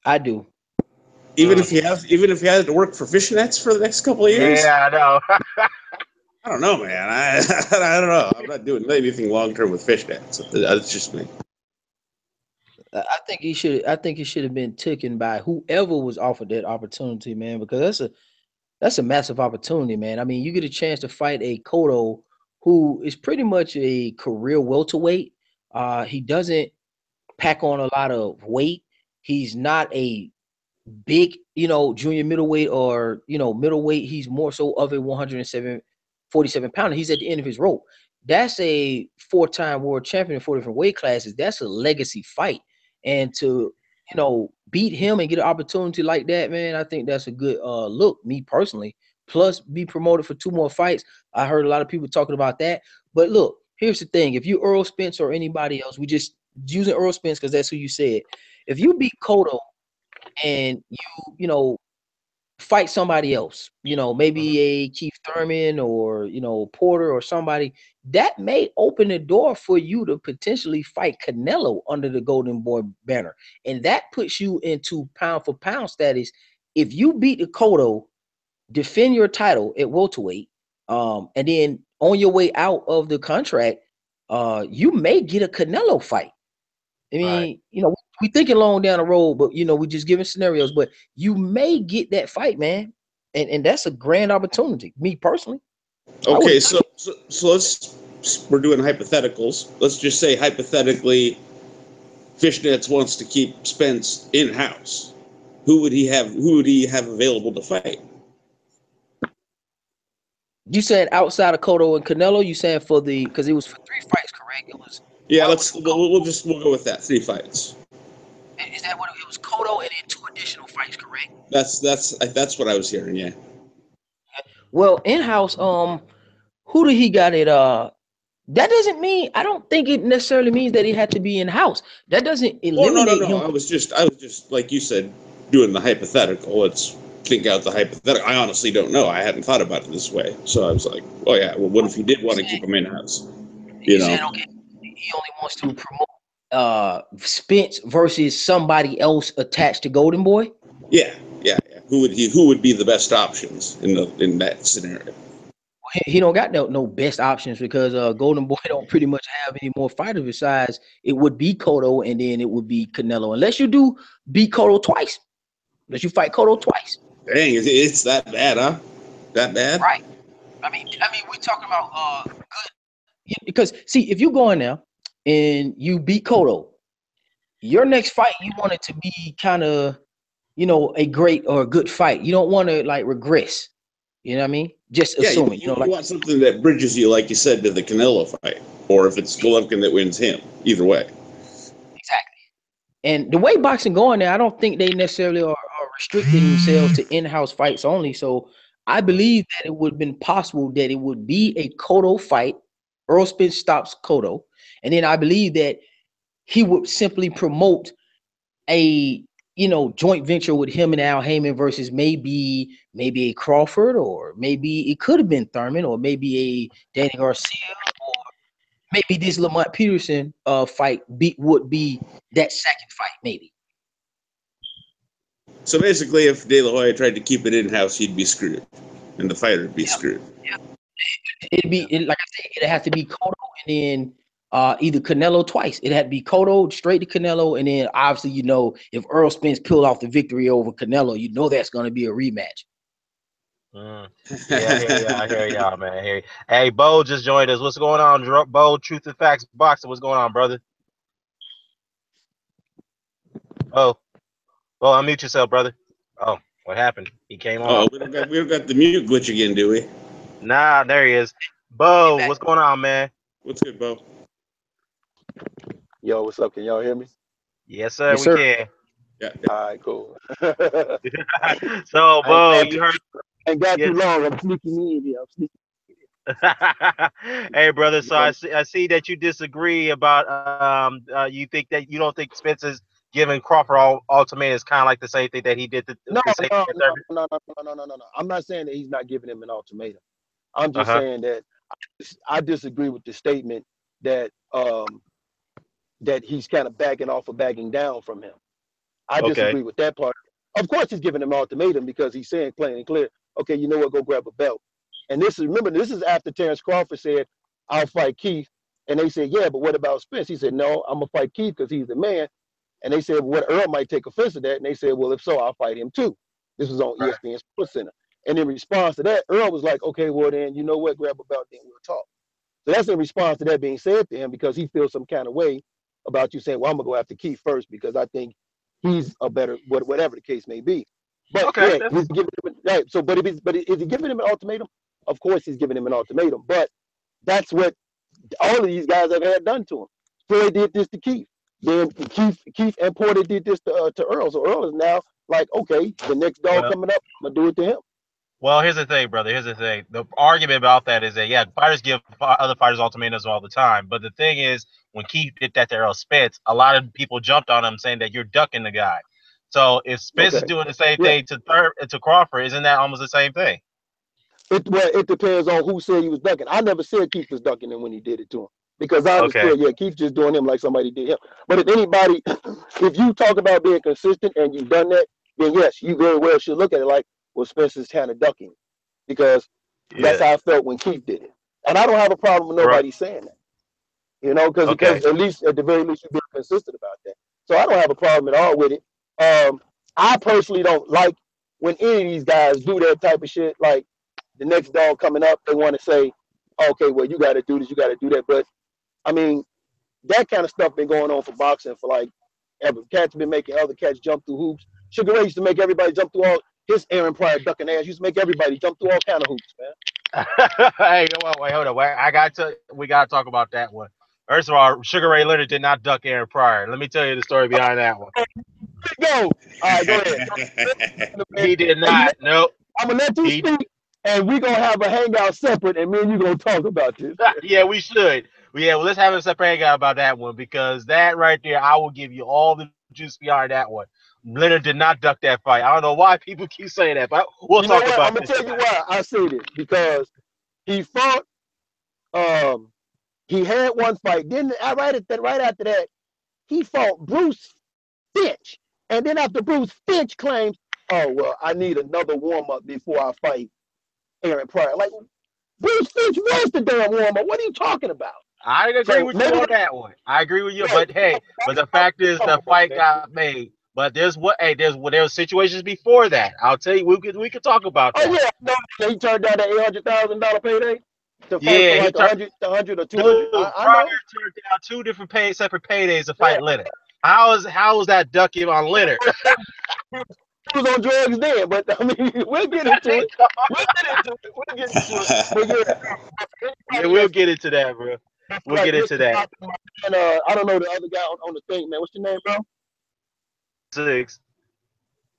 S2: I do.
S3: Even if he had to work for fishnets for the next couple of years?
S1: Yeah, I know.
S3: I don't know, man. I don't know. I'm not doing anything long term with fishnets. That's just me.
S2: I think he should have been taken by whoever was offered that opportunity, man, because that's a massive opportunity, man. I mean, you get a chance to fight a Cotto who is pretty much a career welterweight. He doesn't pack on a lot of weight. He's not a big, junior middleweight or, middleweight. He's more so of a 147 pounder. He's at the end of his rope. That's a 4-time world champion in 4 different weight classes. That's a legacy fight. And to, beat him and get an opportunity like that, man, I think that's a good look, me personally. Plus, be promoted for 2 more fights. I heard a lot of people talking about that. But look, here's the thing. If you Earl Spence or anybody else, we just using Earl Spence because that's who you said. If you beat Cotto and you fight somebody else, maybe a Keith Thurman or, Porter or somebody, that may open the door for you to potentially fight Canelo under the Golden Boy banner. And that puts you into pound for pound status. If you beat the Cotto, defend your title at welterweight, and then on your way out of the contract, you may get a Canelo fight. I mean, right. We thinking long down the road, but we just giving scenarios. But you may get that fight, man, and that's a grand opportunity. Me personally.
S3: Okay, so we're doing hypotheticals. Let's just say hypothetically, Fishnets wants to keep Spence in house. Who would he have available to fight?
S2: You said outside of Cotto and Canelo. You saying because it was for 3 fights, correct? It was.
S3: Yeah, we'll go with that. 3 fights.
S2: Is that what it was? Cotto and then 2 additional fights, correct?
S3: That's what I was hearing. Yeah.
S2: Well, in house, who did he got it? That doesn't mean. I don't think it necessarily means that he had to be in house. That doesn't eliminate him.
S3: I was just like you said, doing the hypothetical. Let's think out the hypothetical. I honestly don't know. I hadn't thought about it this way. So I was like, oh yeah. Well, what if he did want to keep him in house?
S2: Said, okay, he only wants to promote Spence versus somebody else attached to Golden Boy.
S3: Yeah. Who would be the best options in that scenario?
S2: He don't got no best options because Golden Boy don't pretty much have any more fighters besides it would be Cotto and then it would be Canelo. Unless you do beat Cotto twice. Unless you fight Cotto twice.
S3: Dang, it's that bad, huh? That bad?
S2: Right. I mean, we're talking about good, because see, if you go in there and you beat Cotto, your next fight you want it to be kind of, you know, a great or a good fight. You don't want to like regress. You know what I mean? Just assuming,
S3: you want something that bridges you, like you said, to the Canelo fight, or if it's Golovkin that wins him. Either way.
S2: Exactly. And the way boxing going there, I don't think they necessarily are restricting themselves to in-house fights only. So I believe that it would have been possible that it would be a Cotto fight. Earl Spence stops Cotto. And then I believe that he would simply promote a, you know, joint venture with him and Al Heyman versus maybe a Crawford, or maybe it could have been Thurman, or maybe a Danny Garcia, or maybe this Lamont Peterson fight would be that second fight, maybe.
S3: So basically, if De La Hoya tried to keep it in-house, he'd be screwed, and the fighter would be screwed.
S2: Yeah. Like I said, it'd have to be Cotto and then either Canelo twice. It had to be Cotto straight to Canelo, and then obviously, you know, if Earl Spence pulled off the victory over Canelo, you know that's going to be a rematch.
S1: Yeah, I hear y'all, man. Hey, Bo just joined us. What's going on, Bo? Truth and Facts Boxing. What's going on, brother? Bo, unmute yourself, brother. Oh, what happened? He came on.
S3: Oh, we don't got the mute glitch again, do we?
S1: Nah, there he is. Bo, what's going on, man?
S3: What's good, Bo?
S4: Yo, what's up? Can y'all hear me?
S1: Yes, sir.
S2: Yes,
S1: we
S2: sir.
S1: can.
S3: Yeah.
S4: All right, cool.
S1: So, Bo, you heard.
S4: Ain't got too long. I'm sneaking in here.
S1: Hey, brother. So I see that you disagree about you think that you don't think Spence is giving Crawford ultimatum is kind of like the same thing that he did.
S4: No. I'm not saying that he's not giving him an ultimatum. I'm just saying that I disagree with the statement that that he's kind of backing off or backing down from him. I disagree with that part. Of course, he's giving him an ultimatum because he's saying plain and clear, okay, you know what, go grab a belt. And this is after Terrence Crawford said, I'll fight Keith. And they said, yeah, but what about Spence? He said, no, I'm going to fight Keith because he's the man. And they said, well, what, Earl might take offense to that. And they said, well, if so, I'll fight him too. This was on ESPN Sports Center. And in response to that, Earl was like, okay, well then, you know what, grab a belt, then we'll talk. So that's in response to that being said to him because he feels some kind of way about you saying, well, I'm going to go after Keith first because I think he's a better, whatever the case may be. But yeah, he's giving him, right. So, but is he giving him an ultimatum? Of course, he's giving him an ultimatum. But that's what all of these guys have had done to him. Floyd did this to Keith. Then Keith and Porter did this to Earl. So Earl is now like, okay, the next dog coming up, I'm gonna do it to him.
S1: Well, here's the thing, brother. Here's the thing. The argument about that is that, yeah, fighters give other fighters ultimatums all the time. But the thing is, when Keith did that to Earl Spence, a lot of people jumped on him saying that you're ducking the guy. So if Spence is doing the same thing to Crawford, isn't that almost the same thing?
S4: It depends on who said he was ducking. I never said Keith was ducking him when he did it to him. Because I understood, Keith just doing him like somebody did him. But if anybody, if you talk about being consistent and you've done that, then yes, you very well should look at it like, well, Spencer's kind of ducking. Because that's how I felt when Keith did it. And I don't have a problem with nobody saying that. You know, because at least, at the very least, you're being consistent about that. So I don't have a problem at all with it. I personally don't like when any of these guys do that type of shit. Like the next dog coming up, they want to say, okay, well, you got to do this, you got to do that. But I mean, that kind of stuff been going on for boxing for like ever. Cats been making other cats jump through hoops. Sugar Ray used to make everybody jump through all his Aaron Pryor ducking ass. Used to make everybody jump through all kind of hoops, man.
S1: Hey, wait, hold on. We got to talk about that one. First of all, Sugar Ray Leonard did not duck Aaron Pryor. Let me tell you the story behind that one.
S4: Go. All right, go ahead.
S1: He did not. Nope.
S4: I'm gonna let you speak, and we're gonna have a hangout separate, and me and you gonna talk about this.
S1: Yeah, we should. Yeah, well, let's have a separate hangout about that one because that right there, I will give you all the juice behind that one. Leonard did not duck that fight. I don't know why people keep saying that, but we'll talk about it.
S4: I'm gonna tell you why I say this because he fought. He had one fight. Then right after that, he fought Bruce Finch, and then after Bruce Finch claims, "Oh well, I need another warm up before I fight Aaron Pryor." Like Bruce Finch was the damn warm up. What are you talking about?
S1: I agree with you on that one. I agree with you, but hey, but the fact is, the fight got made. But there was situations before that. I'll tell you, we could talk about that.
S4: Oh yeah, no, he turned down that $800,000 payday. to fight for
S1: Yeah, he
S4: like
S1: turned.
S4: 100 or 200.
S1: Dude,
S4: I
S1: Pryor
S4: know.
S1: turned down two different separate paydays to
S4: Yeah,
S1: fight Leonard. How is that ducking on Leonard?
S4: he was on drugs then, but I mean, we'll get into it. We'll get into it. We'll get into it. But yeah,
S1: Yeah,
S4: anybody
S1: we'll
S4: that's
S1: get into that, bro. We'll
S4: like
S1: get into
S4: listen,
S1: that.
S4: and I don't know the other guy on the thing, man. What's your name, bro?
S1: 6.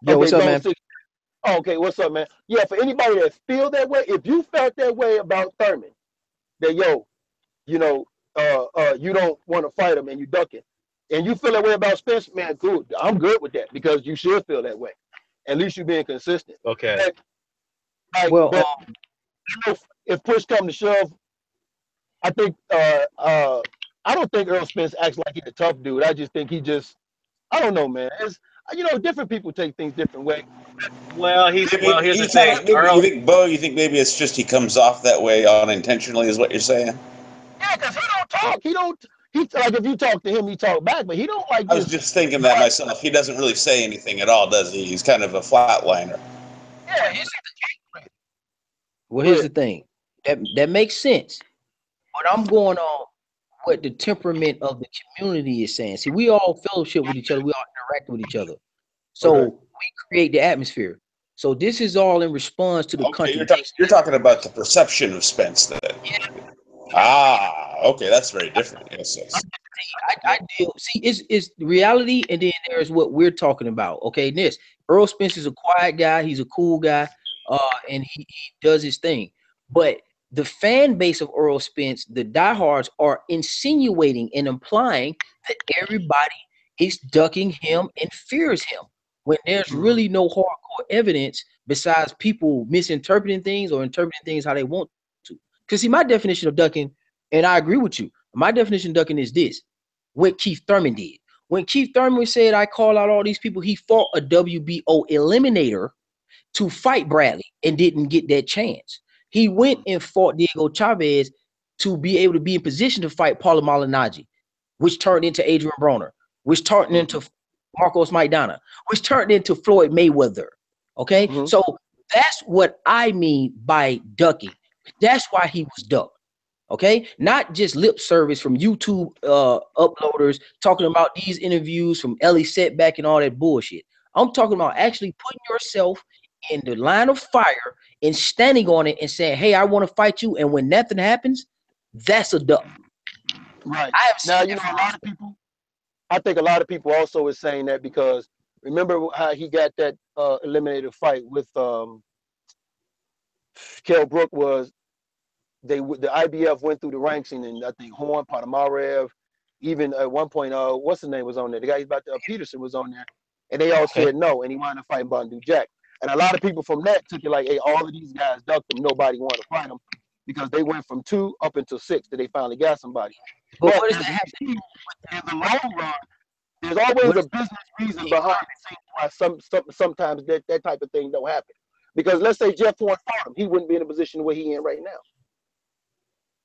S2: Yo,
S4: Okay,
S2: what's up,
S4: Zone
S2: man?
S4: 6. Oh, okay, what's up, man? Yeah, for anybody that feel that way, if you felt that way about Thurman, that yo, you know, you don't want to fight him and you ducking, and you feel that way about Spence, man, cool. I'm good with that because you should feel that way. At least you're being consistent.
S1: Okay.
S4: But, like,
S2: Well,
S4: but you know, if push come to shove, I think I don't think Earl Spence acts like he's a tough dude. I just think I don't know, man. It's different people take things different way.
S1: Well,
S3: Maybe
S1: here's
S3: you
S1: the thing. Earl,
S3: think, Bo, you think maybe it's just he comes off that way unintentionally, is what you're saying?
S4: Yeah, because he don't talk. He don't. He like if you talk to him, he talk back, but he don't like
S3: I was
S4: just.
S3: just thinking that myself. He doesn't really say anything at all, does he? He's kind of a flatliner.
S4: Yeah, he's.
S2: well,
S4: Go
S2: here's
S4: ahead.
S2: the thing. That makes sense. But I'm going on what the temperament of the community is saying. See, we all fellowship with each other. We all interact with each other. So
S4: Okay.
S2: we create the atmosphere. So this is all in response to the
S3: Okay,
S2: contradiction.
S3: you're talking about the perception of Spence then. Okay, that's very different. Yes, yes.
S2: I deal. See, it's reality, and then there's what we're talking about. Okay, this Earl Spence is a quiet guy. He's a cool guy, and he does his thing. But the fan base of Earl Spence, the diehards, are insinuating and implying that everybody is ducking him and fears him when there's really no hardcore evidence besides people misinterpreting things or interpreting things how they want to. Because see, my definition of ducking, and I agree with you. My definition of ducking is this: what Keith Thurman did. When Keith Thurman said, I call out all these people, he fought a WBO eliminator to fight Bradley and didn't get that chance. He went and fought Diego Chavez to be able to be in position to fight Paulo Malignaggi, which turned into Adrian Broner, which turned into Marcos Maidana, which turned into Floyd Mayweather. Okay,
S4: Mm-hmm.
S2: so that's what I mean by ducking. That's why he was ducked. Okay, not just lip service from YouTube uploaders talking about these interviews from Ellie Setback and all that bullshit. I'm talking about actually putting yourself in the line of fire and standing on it and saying, hey, I want to fight you. And when nothing happens, that's a duck.
S4: Right.
S2: I have
S4: Now,
S2: seen
S4: you know,
S2: that.
S4: a lot of people, I think a lot of people also is saying that because remember how he got that eliminated fight with Kell Brook was the IBF went through the ranks and I think Horn, Podomarev, even at one point, what's his name was on there? The guy about Peterson was on there, and they all said no, and he wanted to fight Bandu Jack. And a lot of people from that took it like, hey, all of these guys ducked him. Nobody wanted to fight him because they went from 2 up until 6 that they finally got somebody.
S2: But
S4: But
S2: what does
S4: as
S2: that
S4: we
S2: have to
S4: see,
S2: do
S4: in the long run, there's always a business reason behind it why sometimes that type of thing don't happen. Because let's say Jeff Horn fought him, he wouldn't be in a position where he in right now.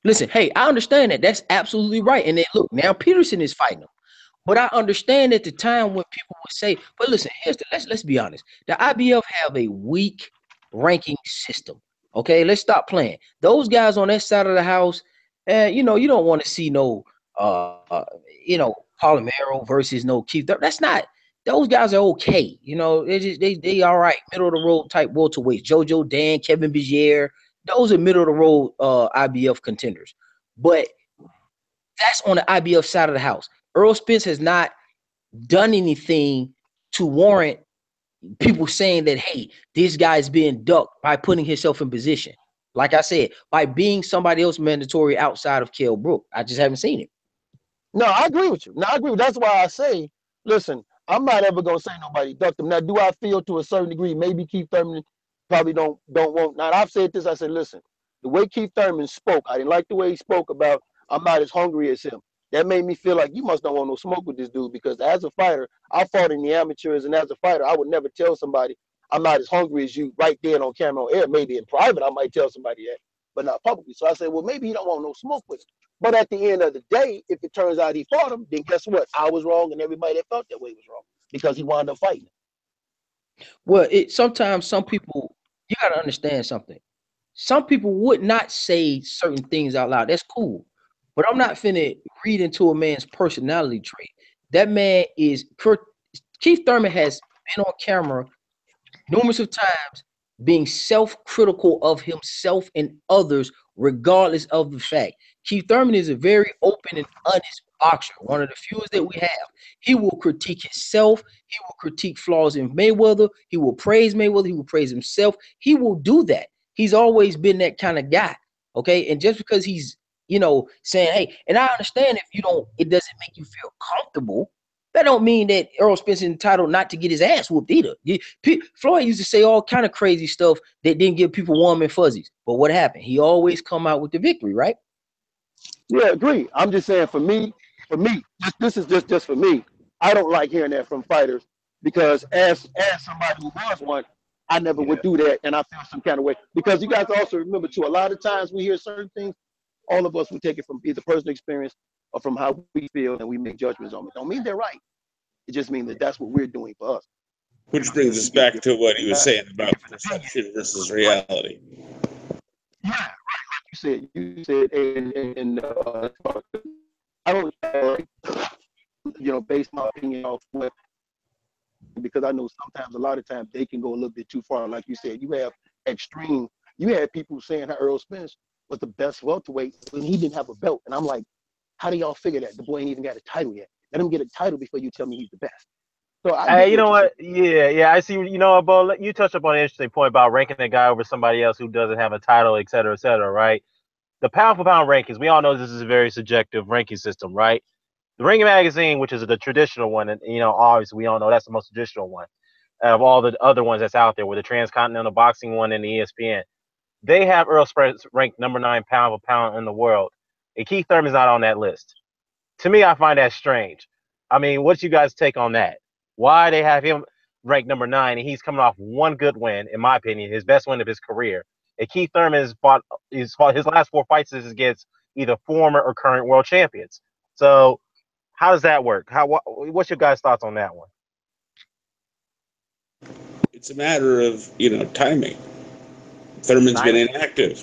S2: Listen, hey, I understand that. That's absolutely right. And then look, now Peterson is fighting him. But I understand at the time when people would say, but listen, let's be honest. The IBF have a weak ranking system. Okay, let's stop playing. Those guys on that side of the house, you don't want to see no Palomero versus no Keith. That's not, those guys are okay. They all right, middle of the road type welterweights. Jojo Dan, Kevin Bizier, those are middle of the road IBF contenders. But that's on the IBF side of the house. Earl Spence has not done anything to warrant people saying that, hey, this guy's being ducked by putting himself in position. Like I said, by being somebody else mandatory outside of Kell Brook. I just haven't seen it.
S4: No, I agree with you. No, I agree. That's why I say, listen, I'm not ever gonna say nobody ducked him. Now, do I feel to a certain degree maybe Keith Thurman probably don't want? Now, I've said this. I said, listen, the way Keith Thurman spoke, I didn't like the way he spoke about I'm not as hungry as him. That made me feel like you must not want no smoke with this dude because as a fighter, I fought in the amateurs, and as a fighter, I would never tell somebody I'm not as hungry as you right there on camera on air. Maybe in private, I might tell somebody that, but not publicly. So I said, well, maybe he don't want no smoke with him. But at the end of the day, if it turns out he fought him, then guess what? I was wrong, and everybody that felt that way was wrong because he wound up fighting.
S2: Well, sometimes some people, you got to understand something. Some people would not say certain things out loud. That's cool. But I'm not finna read into a man's personality trait. That man is Keith Thurman has been on camera numerous of times being self-critical of himself and others, regardless of the fact. Keith Thurman is a very open and honest boxer, one of the fewest that we have. He will critique himself. He will critique flaws in Mayweather. He will praise Mayweather. He will praise himself. He will do that. He's always been that kind of guy. Okay. And just because he's, saying, hey, and I understand if it doesn't make you feel comfortable. That don't mean that Errol Spence is entitled not to get his ass whooped either. Floyd used to say all kind of crazy stuff that didn't give people warm and fuzzies. But what happened? He always come out with the victory, right?
S4: Yeah, agree. I'm just saying for me, this is just for me. I don't like hearing that from fighters because as somebody who was one, I never would do that, and I feel some kind of way. Because you guys also remember too, a lot of times we hear certain things, all of us we take it from either personal experience or from how we feel, and we make judgments on it. Don't mean they're right. It just means that that's what we're doing for us.
S3: Which brings us back to what he was saying about perception versus reality.
S4: Yeah, right. Like you said, and I don't, base my opinion off what, because I know sometimes, a lot of times, they can go a little bit too far. Like you said, you had people saying how Errol Spence was the best welterweight when he didn't have a belt, and I'm like, how do y'all figure that? The boy ain't even got a title yet. Let him get a title before you tell me he's the best. So
S1: hey, you know what? Yeah, I see. You know what, Bo? You touched upon an interesting point about ranking a guy over somebody else who doesn't have a title, et cetera, right? The pound for pound rankings, we all know this is a very subjective ranking system, right? The Ring Magazine, which is the traditional one, and obviously we all know that's the most traditional one of all the other ones that's out there, with the Transcontinental Boxing one and the ESPN. They have Errol Spence ranked number 9 pound for pound in the world, and Keith Thurman's not on that list. To me, I find that strange. I mean, what's you guys' take on that? Why they have him ranked number 9, and he's coming off one good win, in my opinion, his best win of his career. And Keith Thurman has fought his last 4 fights is against either former or current world champions. So how does that work? What's your guys' thoughts on that one?
S3: It's a matter of, timing. Thurman's been inactive.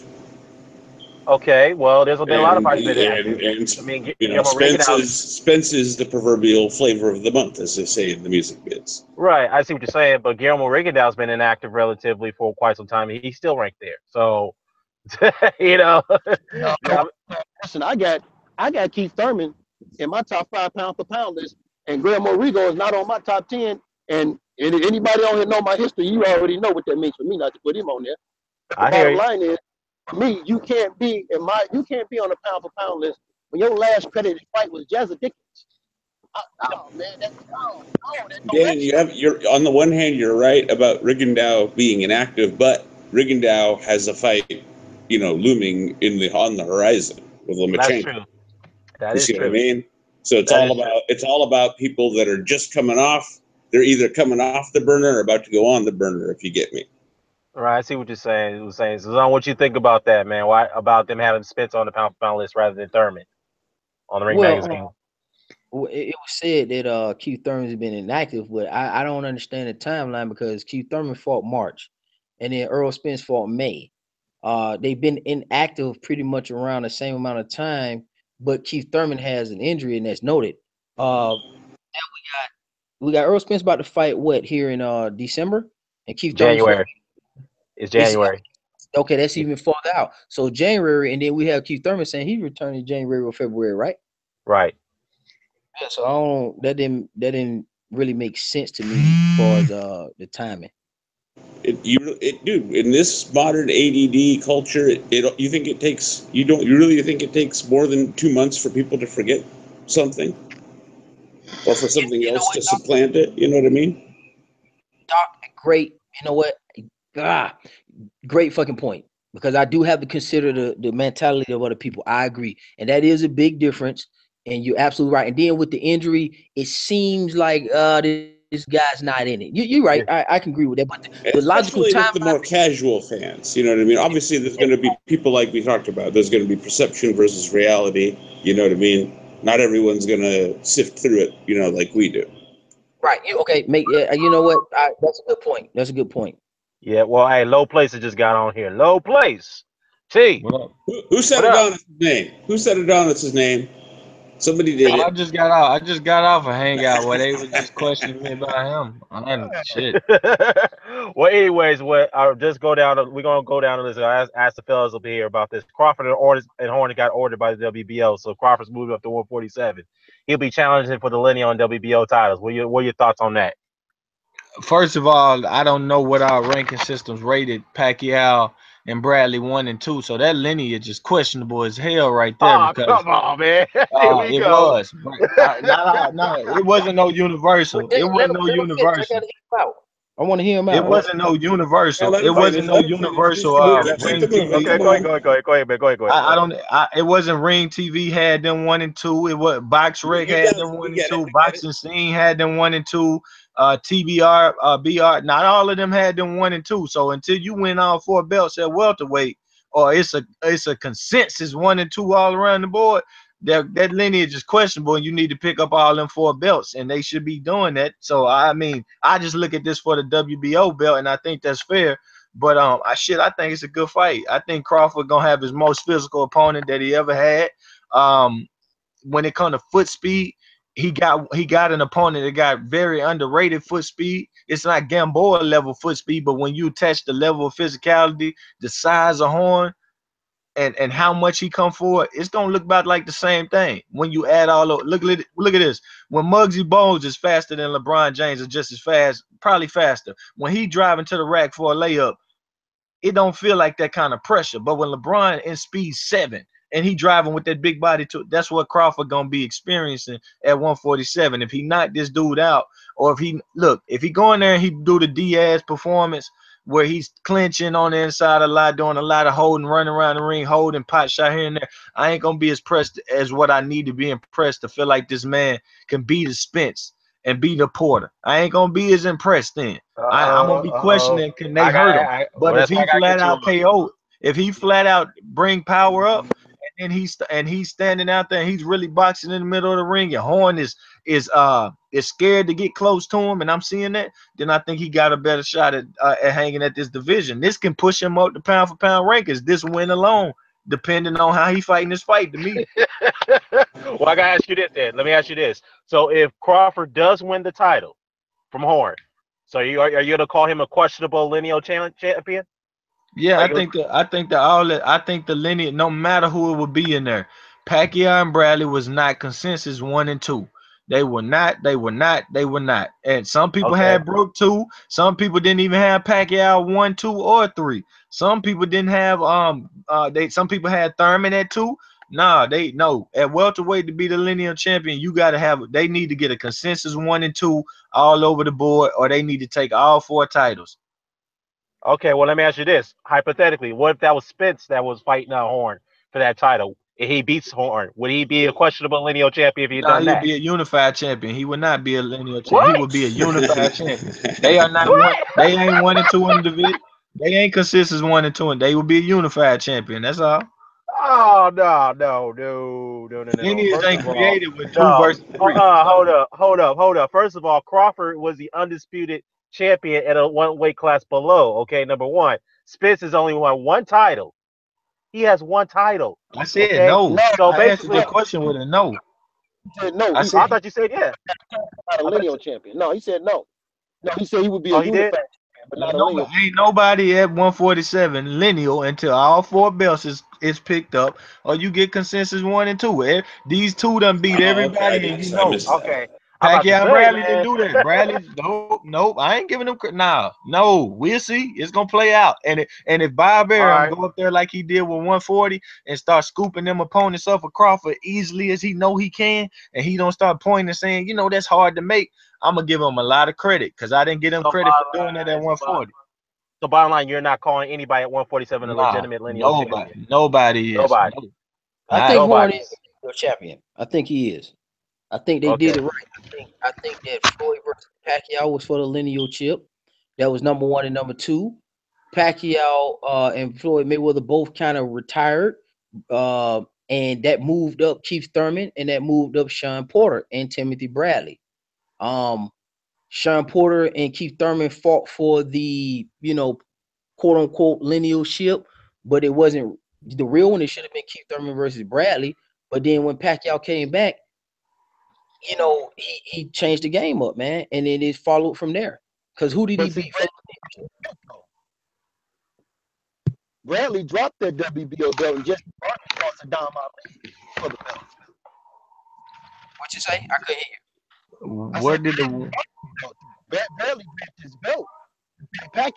S1: Okay, well, there's been a lot of fights been inactive.
S3: Spence is the proverbial flavor of the month, as they say in the music biz.
S1: Right, I see what you're saying, but Guillermo Rigondeaux's been inactive relatively for quite some time. He's still ranked there, so
S4: Listen, I got Keith Thurman in my top 5 pound for pound list, and Guillermo Rigo is not on my top 10. And anybody on here know my history, you already know what that means for me not to put him on there. But the bottom line is, for me, you can't be on a pound for pound list when your last credited fight was Jazza Dickens.
S3: Dan, you're on the one hand, you're right about Rigondeaux being inactive, but Rigondeaux has a fight, looming on the horizon with Lomachenko.
S1: That's true. That is true.
S3: What I mean? So it's all about people that are just coming off. They're either coming off the burner or about to go on the burner, if you get me.
S1: Right, I see what you're saying. So, what you think about that, man? Why about them having Spence on the pound for pound list rather than Thurman on the Ring Magazine?
S2: It was said that Keith Thurman has been inactive, but I don't understand the timeline, because Keith Thurman fought March, and then Errol Spence fought May. They've been inactive pretty much around the same amount of time, but Keith Thurman has an injury, and that's noted. Now we got Errol Spence about to fight here in December, and Keith
S1: January. It's January.
S2: Okay, that's even farther out. So January, and then we have Keith Thurman saying he's returning January or February, right?
S1: Right.
S2: Yeah, so that didn't really make sense to me as far as the timing.
S3: Dude, in this modern ADD culture, you really think it takes more than 2 months for people to forget something, or for something else to supplant it? You know what I mean?
S2: Doc, great. You know what? Great fucking point. Because I do have to consider the mentality of other people. I agree, and that is a big difference. And you're absolutely right. And then with the injury, it seems like this guy's not in it. You're right. I can agree with that. But the logical time,
S3: with the more casual fans, you know what I mean? Obviously, there's going to be people like we talked about. There's going to be perception versus reality. You know what I mean? Not everyone's going to sift through it, like we do.
S2: Right. Okay. You know what? That's a good point.
S1: Yeah, well, hey, Low Place has just got on here. Low Place. T.
S5: What up?
S3: Who set
S1: What
S3: it
S1: up?
S3: down as his name? Who set it down as his name? Somebody did
S5: I
S3: it.
S5: just got out. I just got off a hangout where they was just questioning me about him. Shit.
S1: Well, anyways, I'll just go down. We're gonna go down the list. I asked the fellas up here about this. Crawford and Horn got ordered by the WBO, so Crawford's moved up to 147. He'll be challenging for the lineal and WBO titles. What are your thoughts on that?
S5: First of all, I don't know what our ranking systems rated Pacquiao and Bradley 1 and 2, so that lineage is questionable as hell right there
S1: Oh,
S5: because
S1: come on, man. Here we
S5: it
S1: go.
S5: was. But, it wasn't no universal. It
S2: Let
S5: wasn't
S2: him
S5: no
S2: finish. I
S5: universal.
S2: gotta hear him out. I want to hear him
S5: It
S2: out.
S5: wasn't no
S3: Now
S5: universal.
S3: let
S5: It
S3: him
S5: wasn't
S3: finish.
S5: no
S3: Let him finish.
S5: universal
S3: Keep
S5: Ring
S3: the moving.
S5: TV.
S1: Okay,
S3: Come
S1: go ahead,
S3: on.
S1: go ahead, go ahead, go ahead, go ahead.
S5: I don't. It wasn't Ring TV had them 1 and 2. It was Box Rec
S3: We
S5: had
S3: got it.
S5: them
S3: We
S5: 1 and
S3: get it.
S5: 2.
S3: We get it.
S5: Boxing Scene had them 1 and 2. TBR, BR. Not all of them had them 1 and 2. So until you win all 4 belts at welterweight, or it's a consensus 1 and 2 all around the board, that lineage is questionable. And you need to pick up all them 4 belts, and they should be doing that. So I mean, I just look at this for the WBO belt, and I think that's fair. But I think it's a good fight. I think Crawford gonna have his most physical opponent that he ever had. When it comes to foot speed, he got an opponent that got very underrated foot speed. It's not Gamboa level foot speed, but when you attach the level of physicality, the size of Horn, and how much he come forward, it's gonna look about like the same thing. When you add all of look at this. When Muggsy Bogues is faster than LeBron James, or just as fast, probably faster. When he driving to the rack for a layup, it don't feel like that kind of pressure. But when LeBron in speed 7 and he driving with that big body too, that's what Crawford gonna be experiencing at 147. If he knock this dude out, or if he go in there and he do the Diaz performance where he's clinching on the inside a lot, doing a lot of holding, running around the ring, holding pot shot here and there, I ain't gonna be as pressed as what I need to be impressed to feel like this man can beat a Spence and beat a Porter. I ain't gonna be as impressed then. I'm gonna be questioning, can they hurt him? But if
S1: That's why
S5: he
S1: I gotta
S5: flat
S1: get you
S5: out
S1: on.
S5: KO, if he flat out bring power up, and he's standing out there and he's really boxing in the middle of the ring, and Horn is scared to get close to him, and I'm seeing that, then I think he got a better shot at hanging at this division. This can push him up the pound for pound rankings. This win alone, depending on how he fighting this fight, to me.
S1: Well, I gotta ask you this then. Let me ask you this. So if Crawford does win the title from Horn, so are you gonna call him a questionable lineal champion?
S5: Yeah,
S1: Are
S5: I
S1: you
S5: think the lineage, no matter who it would be in there, Pacquiao and Bradley was not consensus 1 and 2. They were not. They were not. They were not. And some people
S1: okay?
S5: had Brook 2. Some people didn't even have Pacquiao 1, 2, or 3. Some people didn't have some people had Thurman at 2. Nah, at welterweight to be the lineal champion, you gotta they need to get a consensus 1 and 2 all over the board, or they need to take all 4 titles.
S1: Okay, well, let me ask you this. Hypothetically, what if that was Spence that was fighting Horn for that title? If he beats Horn, would he be a questionable lineal champion if he had
S5: No,
S1: done
S5: he'll
S1: that?
S5: be a unified champion. He would not be a lineal champion. He
S1: What?
S5: would be a unified champion. They are not one.
S1: What?
S5: They ain't 1 and 2 in the division. They ain't consistent 1 and 2, and they will be a unified champion. That's all.
S1: Oh no.
S5: Lineage
S1: First
S5: ain't
S1: of all,
S5: created with 2
S1: no.
S5: versus 3.
S1: Hold up. First of all, Crawford was the undisputed champion at a one weight class below. Okay, number one. Spence has only won one title. He has one title.
S5: I said
S1: Okay,
S5: no.
S4: No,
S1: so
S5: I answered
S1: basically,
S5: your question with a no.
S4: he said no.
S5: I
S4: He
S5: said
S1: I
S4: said he's
S1: thought you said yeah.
S4: not a
S1: I thought you
S4: lineal
S1: said,
S4: champion. No, he said no. No, he said he would be a
S1: oh, he did.
S4: unified champion, but not a lineal.
S5: ain't nobody at 147 lineal until all 4 belts is picked up, or you get consensus 1 and 2. These 2 done beat
S3: Oh, okay. I
S5: everybody, and
S3: missed. I
S5: know.
S3: missed that.
S1: Okay, I'm about to
S5: Pacquiao and
S1: say,
S5: Bradley didn't
S1: man.
S5: do that. Bradley, nope. I ain't giving them. Nah, no. We'll see. It's gonna play out. And if Bob
S1: All
S5: Arum
S1: right.
S5: go up there like he did with 140 and start scooping them opponents up for Crawford easily as he know he can, and he don't start pointing and saying, that's hard to make, I'm gonna give him a lot of credit because I didn't give him
S1: So
S5: credit for doing that at 140.
S1: so bottom line, you're not calling anybody at 147 a
S5: Nah,
S1: legitimate lineal champion.
S5: nobody is.
S1: Nobody.
S5: No,
S2: I
S5: not
S2: think Horn
S1: Nobody.
S2: is a champion. I think he is. I think they did
S1: Okay.
S2: it right. I think that Floyd versus Pacquiao was for the lineal chip. That was number 1 and number 2. Pacquiao and Floyd Mayweather both kind of retired. And that moved up Keith Thurman, and that moved up Sean Porter and Timothy Bradley. Sean Porter and Keith Thurman fought for the, quote unquote linealship, but it wasn't the real one. It should have been Keith Thurman versus Bradley. But then when Pacquiao came back, you know, he changed the game up, man, and then it followed from there. Because who did he beat?
S4: Bradley dropped that WBO belt and Jesse Vargas lost to Dom Ali for the belt.
S2: What you say? I couldn't hear you.
S5: Where did the
S4: Bradley dropped his belt to Pacquiao,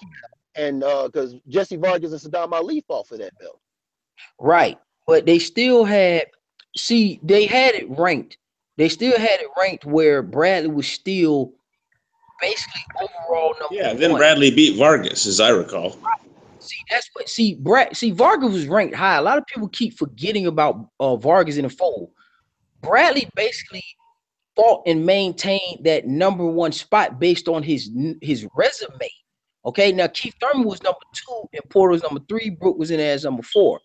S4: and because Jesse Vargas and Saddam Ali fought for that belt.
S2: Right, but they still had. See, they had it ranked. They still had it ranked where Bradley was still basically overall number one.
S3: Yeah, then Bradley beat Vargas, as I recall.
S2: See, that's what. See, Vargas was ranked high. A lot of people keep forgetting about Vargas in the fold. Bradley basically fought and maintained that number one spot based on his resume. Okay, now Keith Thurman was number 2 and Porter was number 3. Brook was in there as number 4.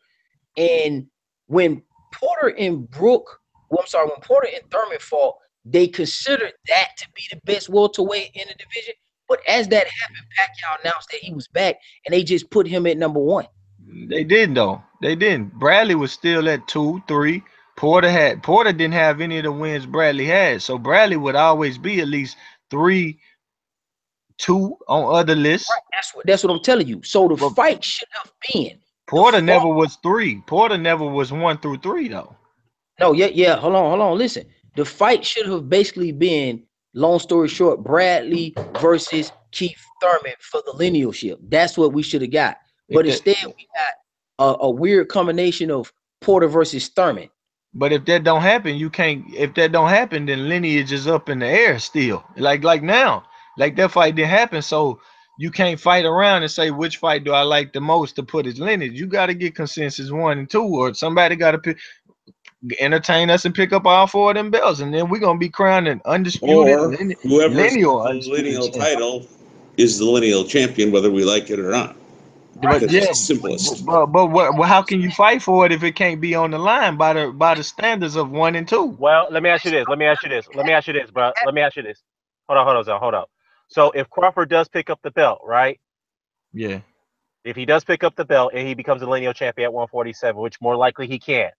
S2: And when Porter and Thurman fought, they considered that to be the best welterweight in the division. But as that happened, Pacquiao announced that he was back, and they just put him at number 1.
S5: They didn't, though. They didn't. Bradley was still at 2, 3. Porter didn't have any of the wins Bradley had, so Bradley would always be at least 3, 2 on other lists.
S2: Right, that's what I'm telling you. So the fight should have been.
S5: Porter never was 3. Porter never was 1 through 3 though.
S2: No, yeah. Hold on. Listen, the fight should have basically been, long story short, Bradley versus Keith Thurman for the linealship. That's what we should have got. But instead, we got a weird combination of Porter versus Thurman.
S5: But if that don't happen, you can't. If that don't happen, then lineage is up in the air still. Like now, like that fight didn't happen, so you can't fight around and say which fight do I like the most to put as lineage. You got to get consensus 1 and 2, or somebody got to entertain us and pick up all 4 of them belts, and then we're gonna be crowned an undisputed
S3: or whoever's lineal title is the lineal champion, whether we like it or not.
S5: But yeah,
S3: it's simplest.
S5: But how can you fight for it if it can't be on the line by the standards of 1 and 2?
S1: Well, let me ask you this, bro. Let me ask you this. Hold on. So if Crawford does pick up the belt, right?
S5: Yeah.
S1: If he does pick up the belt and he becomes a lineal champion at 147, which more likely he can.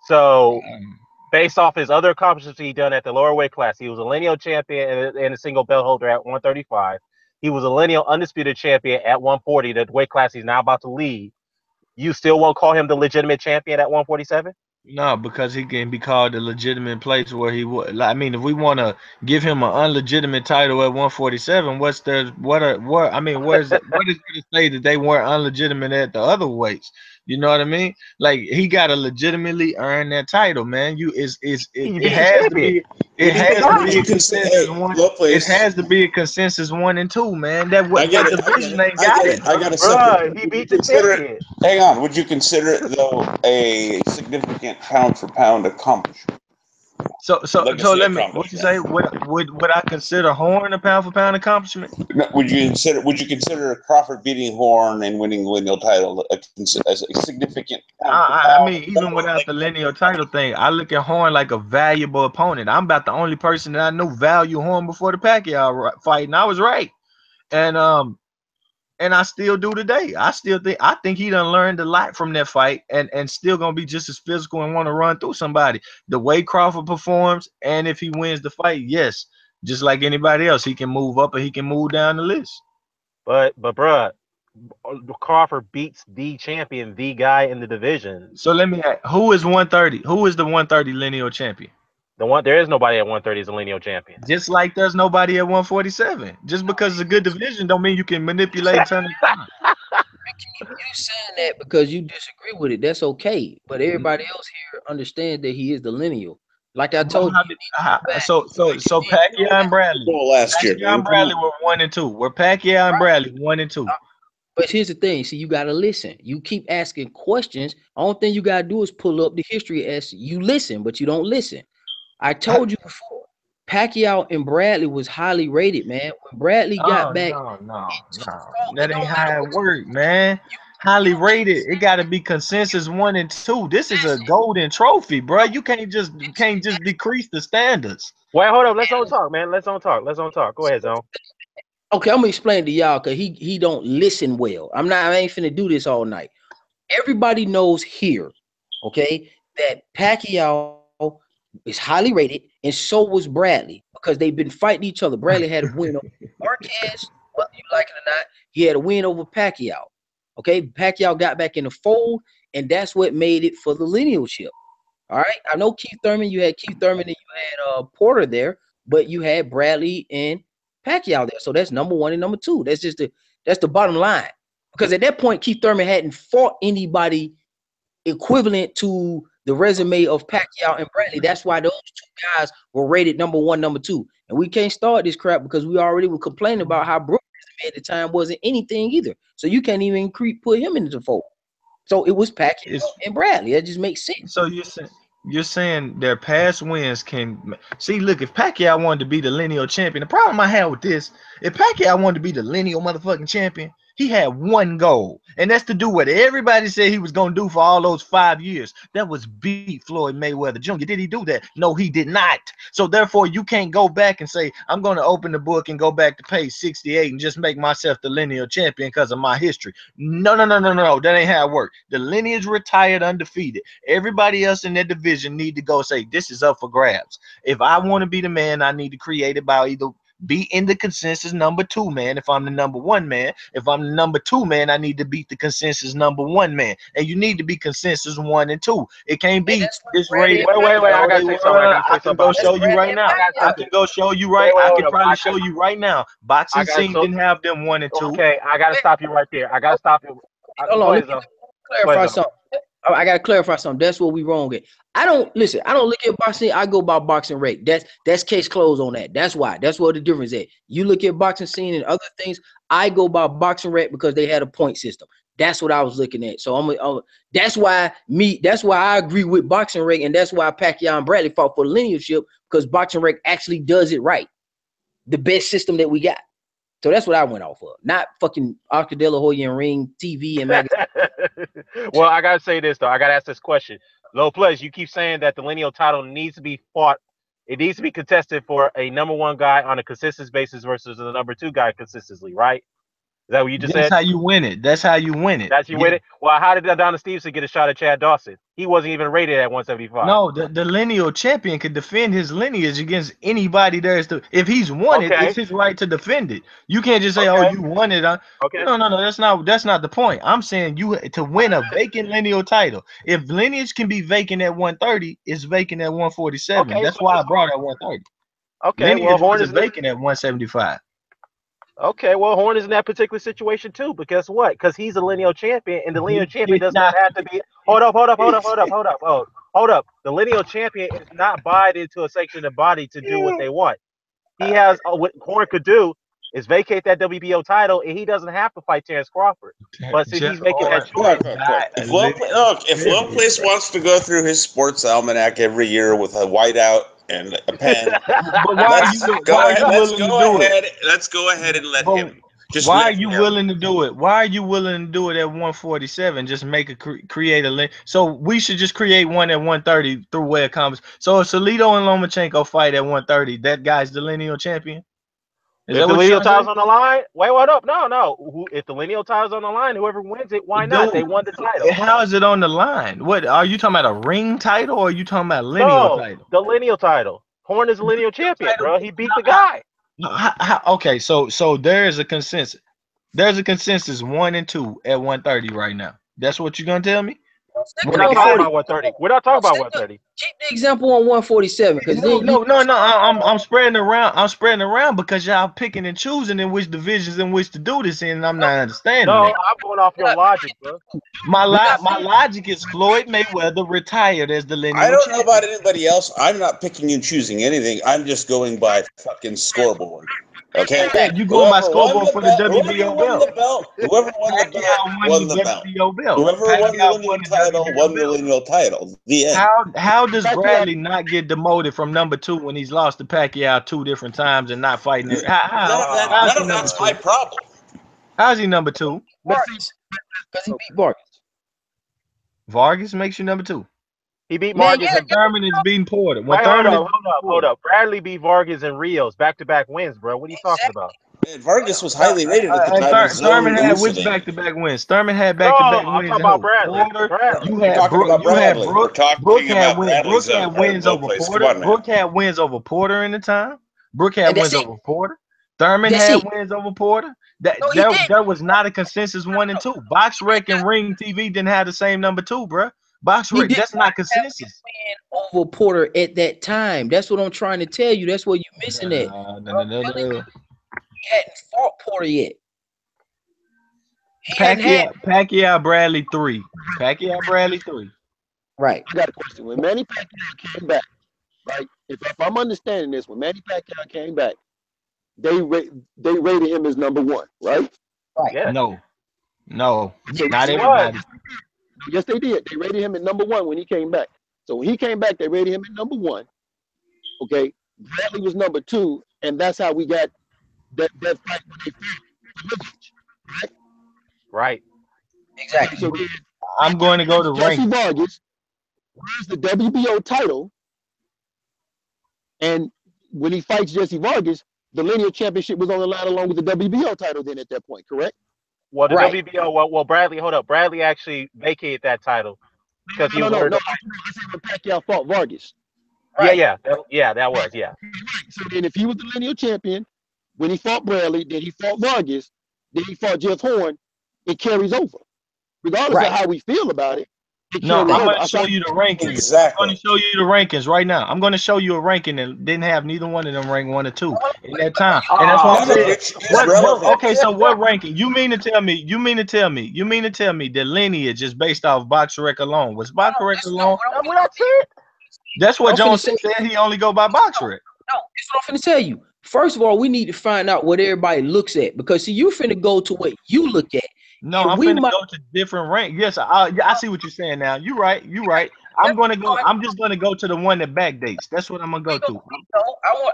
S1: So based off his other accomplishments he done at the lower weight class, he was a lineal champion and a single belt holder at 135. He was a lineal undisputed champion at 140, the weight class he's now about to lead. You still won't call him the legitimate champion at 147?
S5: No, because he can be called a legitimate place where he would. I mean, if we want to give him an unlegitimate title at 147, where's it to say that they weren't unlegitimate at the other weights? You know what I mean? Like, he got to legitimately earn that title, man. It has to be a consensus 1. It has to be a consensus 1 and 2, man. That division ain't got it.
S3: I got a second.
S1: He beat the champion.
S3: Hang on. Would you consider it though a significant pound for pound accomplishment?
S5: So let me. What you say? Would I consider Horn a pound for pound accomplishment?
S3: No, would you consider Crawford beating Horn and winning the lineal title as a significant?
S5: I mean, even without the lineal title thing, I look at Horn like a valuable opponent. I'm about the only person that I know value Horn before the Pacquiao fight, and I was right. And I still do today. I think he done learned a lot from that fight, and still gonna be just as physical and want to run through somebody. The way Crawford performs, and if he wins the fight, yes, just like anybody else, he can move up and he can move down the list.
S1: But bruh, Crawford beats the champion, the guy in the division.
S5: So let me ask, who is 130? Who is the 130 lineal champion?
S1: There is nobody at 130 as a lineal champion.
S5: Just like there's nobody at 147. Just because it's a good division don't mean you can manipulate and turn it on.
S2: You saying that because you disagree with it, that's okay. But everybody else here understands that he is the lineal. Like I told you.
S5: So Pacquiao and Bradley. Pacquiao and Bradley were 1 and 2. Were Pacquiao and Bradley 1 and 2?
S2: But here's the thing. See, you gotta listen. You keep asking questions. Only thing you gotta do is pull up the history as you listen, but you don't listen. I told you before, Pacquiao and Bradley was highly rated, man. When Bradley got back,
S5: no, that ain't how it worked, man. Highly rated, it got to be consensus 1 and 2. This is a golden trophy, bro. You can't just decrease the standards.
S1: Wait, hold up. Let's on talk, man. Let's on talk. Go ahead, Zone.
S2: Okay, I'm gonna explain to y'all because he don't listen well. I ain't finna do this all night. Everybody knows here, okay, that Pacquiao is highly rated, and so was Bradley because they've been fighting each other. Bradley had a win over Marquez, whether you like it or not. He had a win over Pacquiao. Okay, Pacquiao got back in the fold, and that's what made it for the linealship. All right, I know Keith Thurman. You had Keith Thurman and you had Porter there, but you had Bradley and Pacquiao there. So that's number one and number two. That's the bottom line. Because at that point, Keith Thurman hadn't fought anybody equivalent to the resume of Pacquiao and Bradley. That's why those two guys were rated number one, number two. And we can't start this crap because we already were complaining about how Brooks at the time wasn't anything either. So you can't even put him into the fold. So it was Pacquiao and Bradley. That just makes sense.
S5: So you're saying their past wins can see. Look, if Pacquiao wanted to be the lineal champion, the problem I had with this, if Pacquiao wanted to be the lineal motherfucking champion, he had one goal, and that's to do what everybody said he was gonna do for all those 5 years. That was beat Floyd Mayweather Jr. Did he do that? No, he did not. So therefore, you can't go back and say I'm gonna open the book and go back to page 68 and just make myself the lineal champion because of my history. No. That ain't how it works. The lineage retired undefeated. Everybody else in that division need to go say this is up for grabs. If I want to be the man, I need to create it by either be in the consensus number 2 man if I'm the number 1 man. If I'm the number 2 man, I need to beat the consensus number 1 man. And you need to be consensus 1 and 2. It can't be this rated.
S1: Wait. I gotta say something.
S5: I can go show you right now. I can go show you right. I can probably show you right now. Boxing scene didn't have them 1 and 2.
S1: Okay, I gotta stop you right there. I gotta stop you.
S2: Hold on, let me clarify something. I gotta clarify something. That's what we wrong at. I don't look at boxing. I go by boxing rate. That's case closed on that. That's why. That's what the difference is. You look at boxing scene and other things. I go by boxing rate because they had a point system. That's what I was looking at. So that's why I agree with boxing rate, and that's why Pacquiao and Bradley fought for the linealship because boxing rate actually does it right. The best system that we got. So that's what I went off of, not fucking Arcadillo, Hoya, and Ring TV and magazine.
S1: Well, I gotta say this though. I gotta ask this question. Low Pledge, you keep saying that the lineal title needs to be fought. It needs to be contested for a number 1 guy on a consistent basis versus the number 2 guy consistently, right? Is that what you just said?
S5: That's how you win it. That's how you win it.
S1: That's you win it. Well, how did Adonis Stevenson get a shot at Chad Dawson? He wasn't even rated at 175.
S5: No, the lineal champion could defend his lineage against anybody there is to. If he's won it, it's his right to defend it. You can't just say, "Oh, you won it."
S1: Okay.
S5: No. That's not the point. I'm saying you to win a vacant lineal title. If lineage can be vacant at 130, it's vacant at 147.
S1: Okay,
S5: that's why I brought at 130.
S1: Okay.
S5: Lineage Horn is vacant at 175.
S1: Okay, well, Horn is in that particular situation too, but guess what? Because he's a lineal champion, and the lineal champion does not have to be. Hold up. The lineal champion is not buying into a sanctioned body to do what they want. He has what Horn could do is vacate that WBO title, and he doesn't have to fight Terrence Crawford. But since he's making that choice,
S3: if Lovelace wants to go through his sports almanac every year with a whiteout and a pen, let's go ahead and let him.
S5: Why are you willing to do it? Why are you willing to do it at 147? Just make a create a link. So we should just create one at 130 through way of comments. So if Salido and Lomachenko fight at 130, that guy's the lineal champion.
S1: If the lineal title's on the line, wait, what up? No. If the lineal title's on the line, whoever wins it, why not? They won the title.
S5: How is it on the line? What are you talking about? A ring title, or are you talking about lineal title?
S1: The lineal title. Horn is a lineal champion, bro. He beat the guy.
S5: Okay, so there is a consensus. There's a consensus 1 and 2 at 130 right now. That's what you're gonna tell me?
S1: We're not talking about 130. We're not talking about 130.
S2: Keep the example on 147 because
S5: no. I'm spreading around. I'm spreading around because y'all picking and choosing in which divisions in which to do this in, and I'm not understanding.
S1: No,
S5: that.
S1: I'm going off your logic, bro.
S5: My logic is Floyd Mayweather retired as the lineal
S3: I don't
S5: champion.
S3: know about anybody else. I'm not picking and choosing anything. I'm just going by fucking scoreboard. Okay,
S5: yeah, you going by scoreboard for the WBO belt.
S3: Whoever won the belt won the belt. Whoever won the lineal title won the lineal title. The end.
S5: How does Bradley not get demoted from number 2 when he's lost to Pacquiao 2 different times and not fighting it?
S3: None of that's my problem.
S5: How's he number 2?
S2: Because he beat Vargas.
S5: Vargas makes you number 2.
S1: He beat Vargas and
S5: Thurman is beating Porter.
S1: Hold up. Bradley beat Vargas and Rios back-to-back wins, bro. What are you talking about?
S3: And Vargas was highly rated at the time.
S5: Thurman had which back-to-back wins? Thurman had
S1: No,
S5: back-to-back
S1: I'm
S5: wins.
S1: talking about Bradley.
S5: Porter,
S1: Bradley.
S5: you
S3: We're
S5: had
S3: talking about Bradley.
S5: Brooke.
S3: We're talking
S5: Brooke had
S3: about Bradley's
S5: wins
S3: low
S5: over
S3: place.
S5: Porter.
S3: Come on, man.
S5: Brooke had wins over Porter in the time. Brooke had
S2: And that's
S5: wins
S2: it.
S5: over Porter. Thurman
S2: That's
S5: had
S2: it.
S5: wins over Porter. That
S2: No, he didn't.
S5: that was not a consensus 1 and 2. Box Rec and Ring TV didn't have the same number 2, bro. Box
S2: He
S5: Rec,
S2: did
S5: that's not consensus.
S2: win over Porter at that time. That's what I'm trying to tell you. That's where you're missing it.
S5: No.
S2: He hadn't fought Porter yet. He hadn't had
S5: Pacquiao Bradley 3. Pacquiao Bradley 3.
S2: right.
S4: I got a question. When Manny Pacquiao came back, right? If I'm understanding this, when Manny Pacquiao came back, they rated him as number 1, right?
S2: Right.
S1: Yeah.
S5: No, not
S4: Yes,
S5: everybody.
S4: Yes, they did. They rated him at number 1 when he came back. So when he came back, they rated him at number 1. Okay. Bradley was number 2, and that's how we got that fight when they fought. Right?
S1: Right.
S2: Exactly.
S4: So then
S5: I'm going to go to
S4: Jesse
S5: rank.
S4: Vargas wins the WBO title, and when he fights Jesse Vargas, the lineal championship was on the line along with the WBO title. Then at that point, correct?
S1: Well, the
S2: Right.
S1: WBO. Well, Bradley. Hold up. Bradley actually vacated that title because he was
S4: No.
S1: ordered.
S4: I said when Pacquiao fought Vargas.
S2: Right.
S1: That was.
S4: Right. So then, if he was the lineal champion, when he fought Bradley, then he fought Vargas, then he fought Jeff Horn, it carries over. Regardless
S2: Right.
S4: of how we feel about it, it
S5: No,
S4: carries
S5: I'm
S4: over.
S5: going to show you the rankings.
S3: Exactly.
S5: I'm going to show you the rankings right now. I'm going to show you a ranking that didn't have neither one of them ranked 1 or 2 in that time. And that's what I'm
S3: None of
S5: saying.
S3: which is relevant.
S5: Okay, so what ranking? You mean to tell me that lineage is based off Box Rec alone? Was Box Rec alone?
S1: That's it.
S5: That's what
S2: I'm finna
S5: Johnson
S2: say-
S5: said. He only go by Box Rec.
S2: No, that's what I'm finna tell you. First of all, we need to find out what everybody looks at, because see, you finna go to what you look at.
S5: No,
S2: And
S5: I'm
S2: we
S5: finna
S2: might-
S5: go to different rank. Yes, I see what you're saying now. You're right. I'm just gonna go to the one that backdates. That's what I'm gonna go to.
S2: No,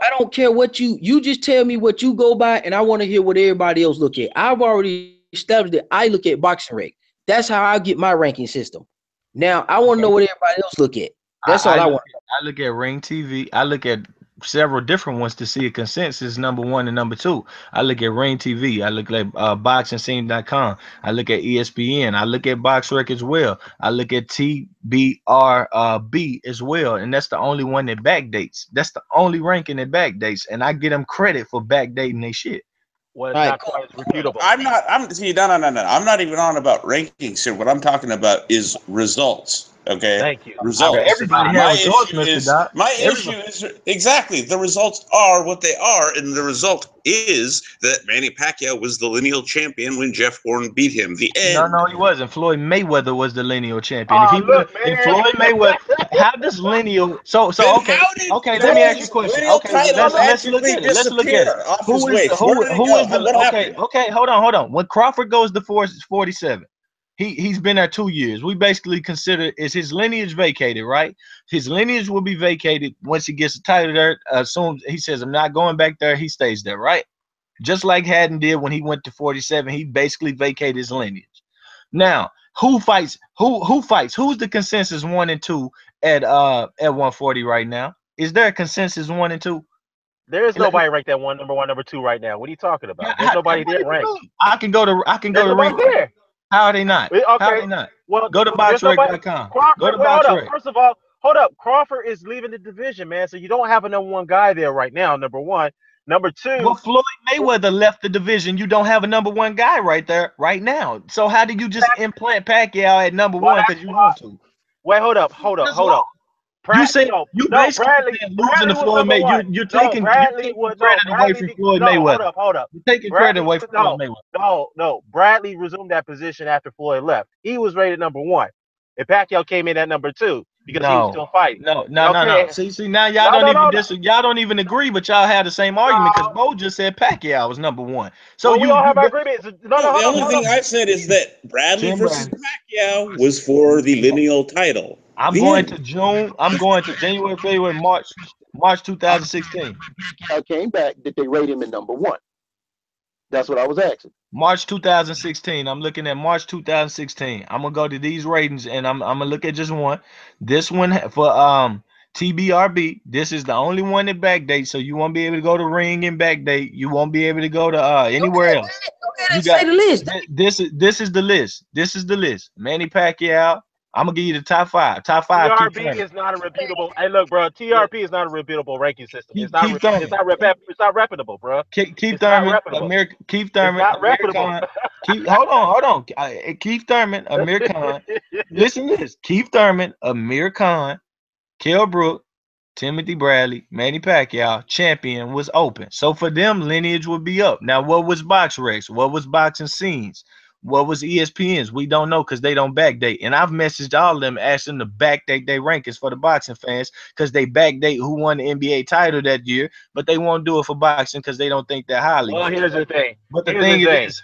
S2: I don't care what you just tell me what you go by, and I want to hear what everybody else look at. I've already established that I look at Boxing Rec. That's how I get my ranking system. Now I want to know what everybody else look at. That's all I want.
S5: I look at Ring TV. I look at several different ones to see a consensus number 1 and number 2. I look at Ring TV. I look at boxingscene.com. I look at ESPN. I look at Box Rec as well. I look at TBRB as well, and that's the only one that backdates. That's the only ranking that backdates, and I get them credit for backdating their shit.
S1: Well, it's
S2: All right,
S1: not quite as refutable.
S3: I'm not even on about rankings here. What I'm talking about is results. Okay.
S1: Thank you.
S3: Results.
S5: Everybody has results, Mr. Doc.
S3: Issue is exactly the results are what they are, and the result is that Manny Pacquiao was the lineal champion when Jeff Horn beat him. The end.
S5: No, he wasn't. Floyd Mayweather was the lineal champion.
S1: Oh,
S5: If Floyd Mayweather, how does lineal? So
S3: Then
S5: okay,
S3: how did
S5: okay. Let me ask you a
S3: those
S5: question.
S3: lineal
S5: Okay,
S3: titles
S5: let's look at it. Let's look at it.
S3: disappear off
S5: Who
S3: his
S5: is
S3: waist?
S5: the,
S3: Where did it
S5: who
S3: go?
S5: is the?
S3: What happened?
S5: Okay. Hold on. When Crawford goes to 47, he's been there 2 years. We basically consider is his lineage vacated, right? His lineage will be vacated once he gets a title there. Soon he says, "I'm not going back there." He stays there, right? Just like Haddon did when he went to 47, he basically vacated his lineage. Now, who fights? Who fights? Who's the consensus 1 and 2 at 140 right now? Is there a consensus 1 and 2?
S1: There is nobody ranked at number 1, number 2 right now. What are you talking about? There's nobody there ranked.
S5: I can go to
S1: Nobody there.
S5: How are they not?
S1: Okay.
S5: How are they not?
S1: Well,
S5: Go to boxrec.com. Go to
S1: hold up.
S5: boxrec.
S1: First of all, hold up. Crawford is leaving the division, man. So you don't have a number 1 guy there right now. Number 1. Number 2.
S5: Well, Floyd Mayweather left the division. You don't have a number 1 guy right there right now. So how do you just implant Pacquiao at number 1 because you want to?
S1: Wait, hold up.
S5: You said you basically losing to Floyd Mayweather. You're taking credit away from Floyd Mayweather.
S1: Hold up.
S5: You're taking credit away from Floyd Mayweather.
S1: No. Bradley resumed that position after Floyd left. He was rated number 1. And Pacquiao came in at number 2 because he was still fighting.
S5: No. See, now y'all don't even agree, but y'all have the same argument because Bo just said Pacquiao was number 1. So
S1: we all have our agreements.
S3: The only thing I said is that Bradley versus Pacquiao was for the lineal title.
S5: I'm going to January, February, March 2016.
S4: Pacquiao came back. Did they rate him at number 1? That's what I was asking.
S5: March 2016. I'm looking at March 2016. I'm gonna go to these ratings and I'm gonna look at just one. This one for TBRB. This is the only one that backdates, so you won't be able to go to ring and backdate. You won't be able to go to anywhere else.
S2: Okay, say the list.
S5: This is the list. This is the list. Manny Pacquiao. I'm gonna give you the top five. Top five.
S1: TRB is not a reputable. Hey, look, bro. TRP is not a reputable ranking system. It's not. It's not reputable, bro.
S5: Keith Thurman, American. Keith Thurman, American. Hold on. Keith Thurman, Amir Khan. Listen to this. Keith Thurman, Amir Khan, Kell Brook, Timothy Bradley, Manny Pacquiao, champion was open. So for them, lineage would be up. Now, what was BoxRec? What was Boxing Scenes? What was ESPN's? We don't know because they don't backdate. And I've messaged all of them, asked them to backdate their rankings for the boxing fans because they backdate who won the NBA title that year, but they won't do it for boxing because they don't think they're highly.
S1: Well, here's the thing.
S5: But the thing is,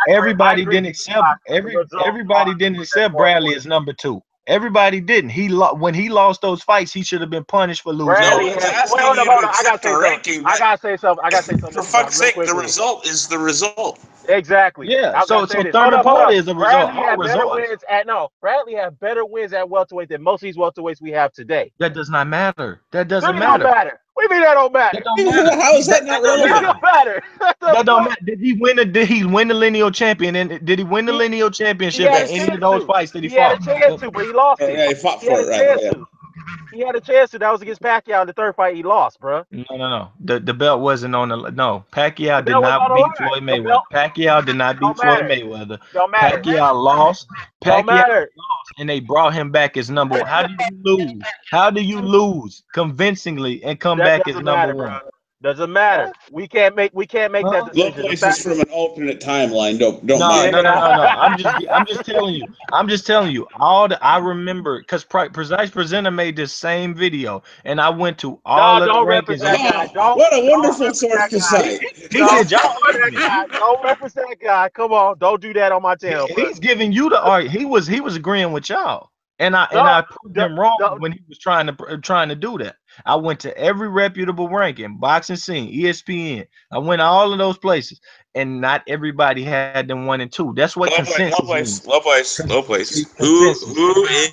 S5: everybody didn't accept everybody didn't accept Bradley as number 2. Everybody didn't. When he lost those fights, he should have been punished for losing.
S1: I gotta say something.
S3: For fuck's sake, the result is the result.
S1: Exactly.
S5: Yeah. So Thurman Porter is a result.
S1: Bradley had better wins at welterweight than most of these welterweights we have today.
S5: That does not matter. That doesn't
S1: matter. What do you mean that don't matter?
S3: How is that not relevant?
S5: That don't matter. Did he win the lineal champion? And did he win the lineal championship at any of those fights that he fought?
S1: He had a chance to, but he lost it.
S3: Yeah, he fought for it, right?
S1: He had a chance to. That was against Pacquiao in the third fight. He lost, bro.
S5: No. The belt wasn't on the. No, Pacquiao did not beat Floyd Mayweather. Pacquiao did not beat Floyd Mayweather. Pacquiao lost. Pacquiao lost, and they brought him back as number 1. How do you lose? How do you lose convincingly and come back as number 1?
S1: Doesn't matter. We can't make that decision.
S3: Love Places from an alternate timeline. Don't mind.
S5: No. I'm just telling you. I remember because Precise Presenter made this same video, and I went to all of the rankings.
S3: What a wonderful source to say.
S1: Don't represent that guy. Come on, don't do that on my channel.
S5: He's giving you the argument. He was agreeing with y'all. And I proved him wrong when he was trying to do that. I went to every reputable ranking, Boxing Scene, ESPN. I went to all of those places, and not everybody had them 1 and 2. That's what consensus means.
S3: Low place. Who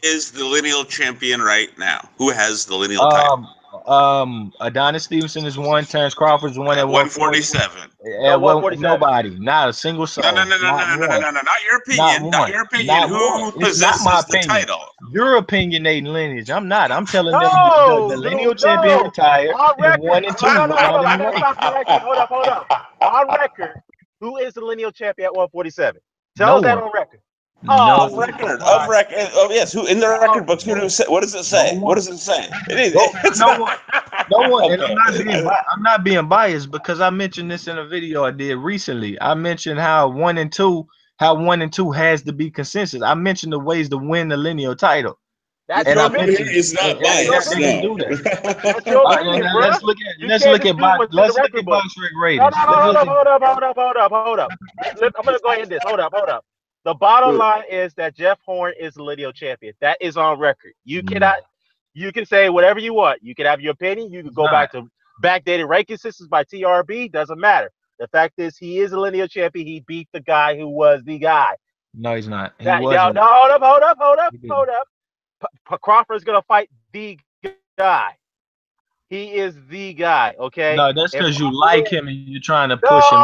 S3: is the lineal champion right now? Who has the lineal title?
S5: Adonis Stevenson is 1. Terrence Crawford is 1 at
S3: 147.
S5: Nobody, not a single soul.
S3: No. Not your opinion. Not your opinion. Who possesses the title?
S5: You're opinionating lineage. I'm not. I'm telling them the lineal champion retired. And 1 and 2.
S1: Hold up. On record, who is the lineal champion at 147? Tell us that on record.
S3: Of record. Oh yes. Who in the record books? What does it say? What does it say?
S5: No one. And I'm not being biased because I mentioned this in a video I did recently. I mentioned how 1 and 2 has to be consensus. I mentioned the ways to win the lineal title.
S3: That's your opinion. It's not biased.
S5: Let's look at BoxRec ratings.
S1: Hold up. I'm gonna go ahead and this. Hold up. The bottom line is that Jeff Horn is the lineal champion. That is on record. You cannot. You can say whatever you want. You can have your opinion. You can go back to backdated ranking systems by TRB. Doesn't matter. The fact is, he is a lineal champion. He beat the guy who was the guy.
S5: No, he's not.
S1: Hold up. Crawford's gonna fight the guy. He is the guy. Okay.
S5: No, that's because you like him and you're trying to push him.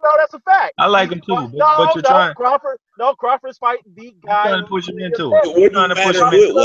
S1: No, that's a fact.
S5: I like him too, but you're trying.
S1: Crawford's fighting the guy.
S5: You're trying to push him into it. You're trying to push him into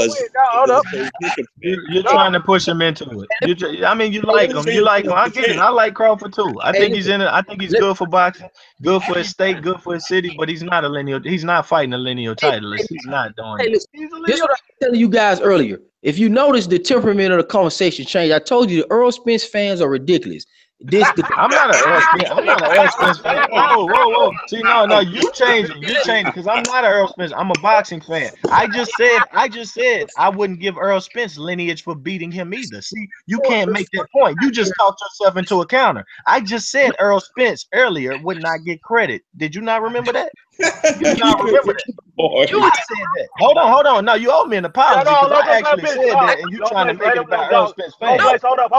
S5: it. You're trying to push him into it. I mean, you like him. You like him. I get it. I like Crawford too. I think he's in it. I think he's good for boxing, good for his state, good for his city. But he's not a lineal. He's not fighting a lineal titleist. He's not doing it.
S2: This is what I was telling you guys earlier. If you notice, the temperament of the conversation changed. I told you the Earl Spence fans are ridiculous.
S5: I'm not an Earl Spence fan. Whoa. See, no, you changing because I'm not an Earl Spence. I'm a boxing fan. I just said I wouldn't give Earl Spence lineage for beating him either. See, you can't make that point. You just talked yourself into a counter. I just said Earl Spence earlier would not get credit. Did you not remember that? You did not remember that. You said that. Hold on. No, you owe me an apology because I actually said that, and you trying to make it about Earl Spence fans.
S1: Hold up.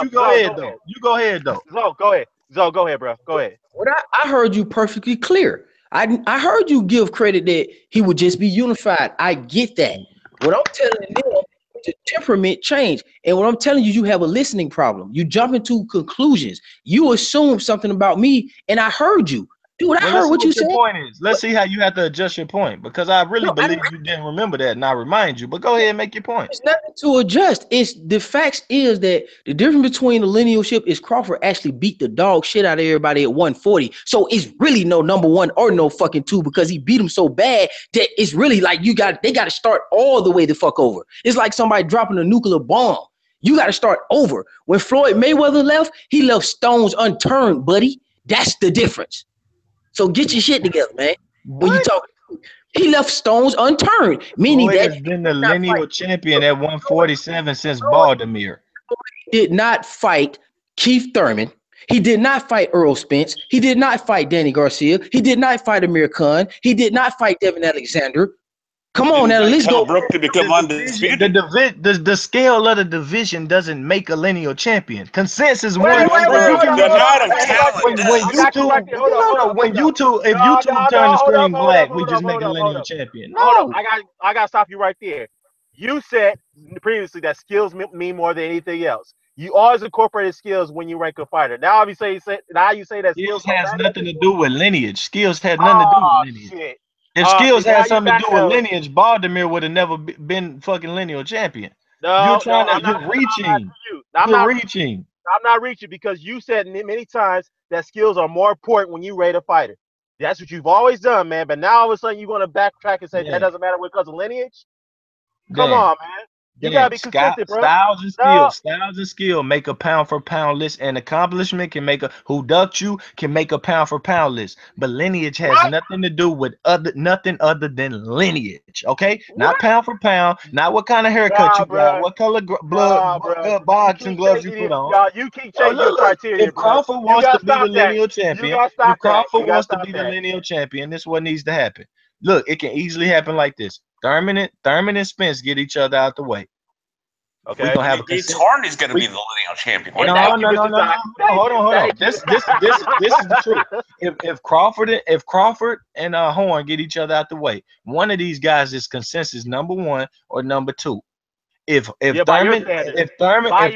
S5: You go ahead though. You go ahead though.
S1: Zo, go ahead, bro. Go ahead.
S2: What I heard you perfectly clear. I heard you give credit that he would just be unified. I get that. What I'm telling them, the temperament change. And what I'm telling you, you have a listening problem. You jump into conclusions. You assume something about me, and I heard you. Dude, I heard what you said.
S5: Point is. Let's see how you have to adjust your point, because I really believe you didn't remember that, and I remind you. But go ahead and make your point.
S2: It's nothing to adjust. It's the facts is that the difference between the linealship is Crawford actually beat the dog shit out of everybody at 140. So it's really no number one or no fucking two, because he beat him so bad that it's really like they got to start all the way the fuck over. It's like somebody dropping a nuclear bomb. You got to start over. When Floyd Mayweather left, he left stones unturned, buddy. That's the difference. So get your shit together, man. When you talk, he left stones unturned, meaning
S5: Floyd
S2: that
S5: has been the lineal champion at 147 since Baltimore.
S2: He did not fight Keith Thurman. He did not fight Earl Spence. He did not fight Danny Garcia. He did not fight Amir Khan. He did not fight Devin Alexander. Come on now, let's go.
S3: Brook to become undisputed.
S5: The scale of the division doesn't make a lineal champion. Consensus one.
S3: If
S5: YouTube turn the screen black, we just make a lineal champion.
S1: No, I got to stop you right there. You said previously that skills mean more than anything else. You always incorporated skills when you rank a fighter. Now you say that
S5: skills has nothing to do with lineage. Skills had nothing to do with lineage.
S1: Shit.
S5: If skills had something to do with lineage, Baltimore would have never been fucking lineal champion.
S1: No,
S5: you're reaching. You're reaching.
S1: I'm not reaching, because you said many times that skills are more important when you rate a fighter. That's what you've always done, man. But now all of a sudden you're going to backtrack and say that doesn't matter because of lineage? Come on, man. You gotta be consistent, bro.
S5: Styles and skill make a pound for pound list, and accomplishment can make who ducked you can make a pound for pound list. But lineage has nothing to do with nothing other than lineage. Okay, not pound for pound, not what kind of haircut you got, what color boxing gloves you put on.
S1: You keep changing your criteria.
S5: If Crawford wants to be the lineal champion, if Crawford wants to be the lineal champion, this is what needs to happen. Look, it can easily happen like this. Thurman and Spence get each other out the way.
S1: Okay.
S3: We're gonna have Horn is gonna be the lineal champion.
S5: No. Hold on. This is the truth. If Crawford and Horn get each other out the way, one of these guys is consensus number one or number two. If Thurman, by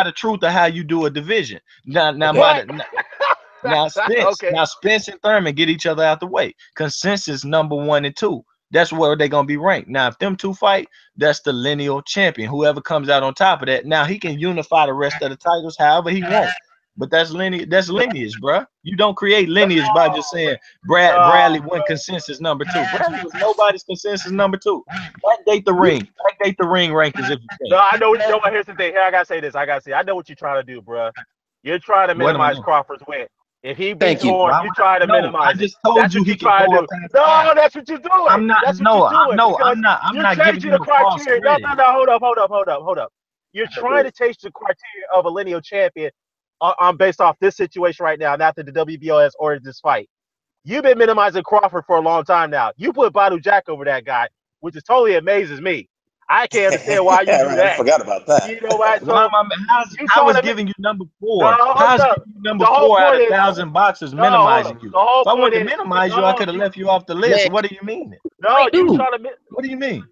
S5: the truth of how you do a division. Now Spence and Thurman get each other out the way. Consensus number one and two. That's where they're gonna be ranked. Now, if them two fight, that's the lineal champion. Whoever comes out on top of that, now he can unify the rest of the titles however he wants. But that's lineage, bro. You don't create lineage by just saying Bradley won consensus number two. Bradley was nobody's consensus number two. Backdate the ring. Backdate the ring rankings if you can.
S1: No, I know what you know. Here's the thing. Here, I gotta say this. I know what you're trying to do, bro. You're trying to minimize Crawford's win. If he beats Horn, you try to minimize.
S5: I just told you he can go up past
S1: No, that's what you're doing.
S5: I'm not.
S1: That's
S5: No, I'm not giving you the
S1: criteria. No, hold up. You're trying to change the criteria of a lineal champion based off this situation right now. Not that the WBO has ordered this fight. You've been minimizing Crawford for a long time now. You put Badu Jack over that guy, which is totally amazes me. I can't understand why you do that.
S3: I forgot about that.
S1: You know what? So
S5: I was giving you number four. Number 4 out of 1,000 boxers minimizing you. If I wanted to minimize you, I could have left you off the list.
S2: Man.
S5: What do you mean?
S1: No, you trying to.
S5: What do you mean?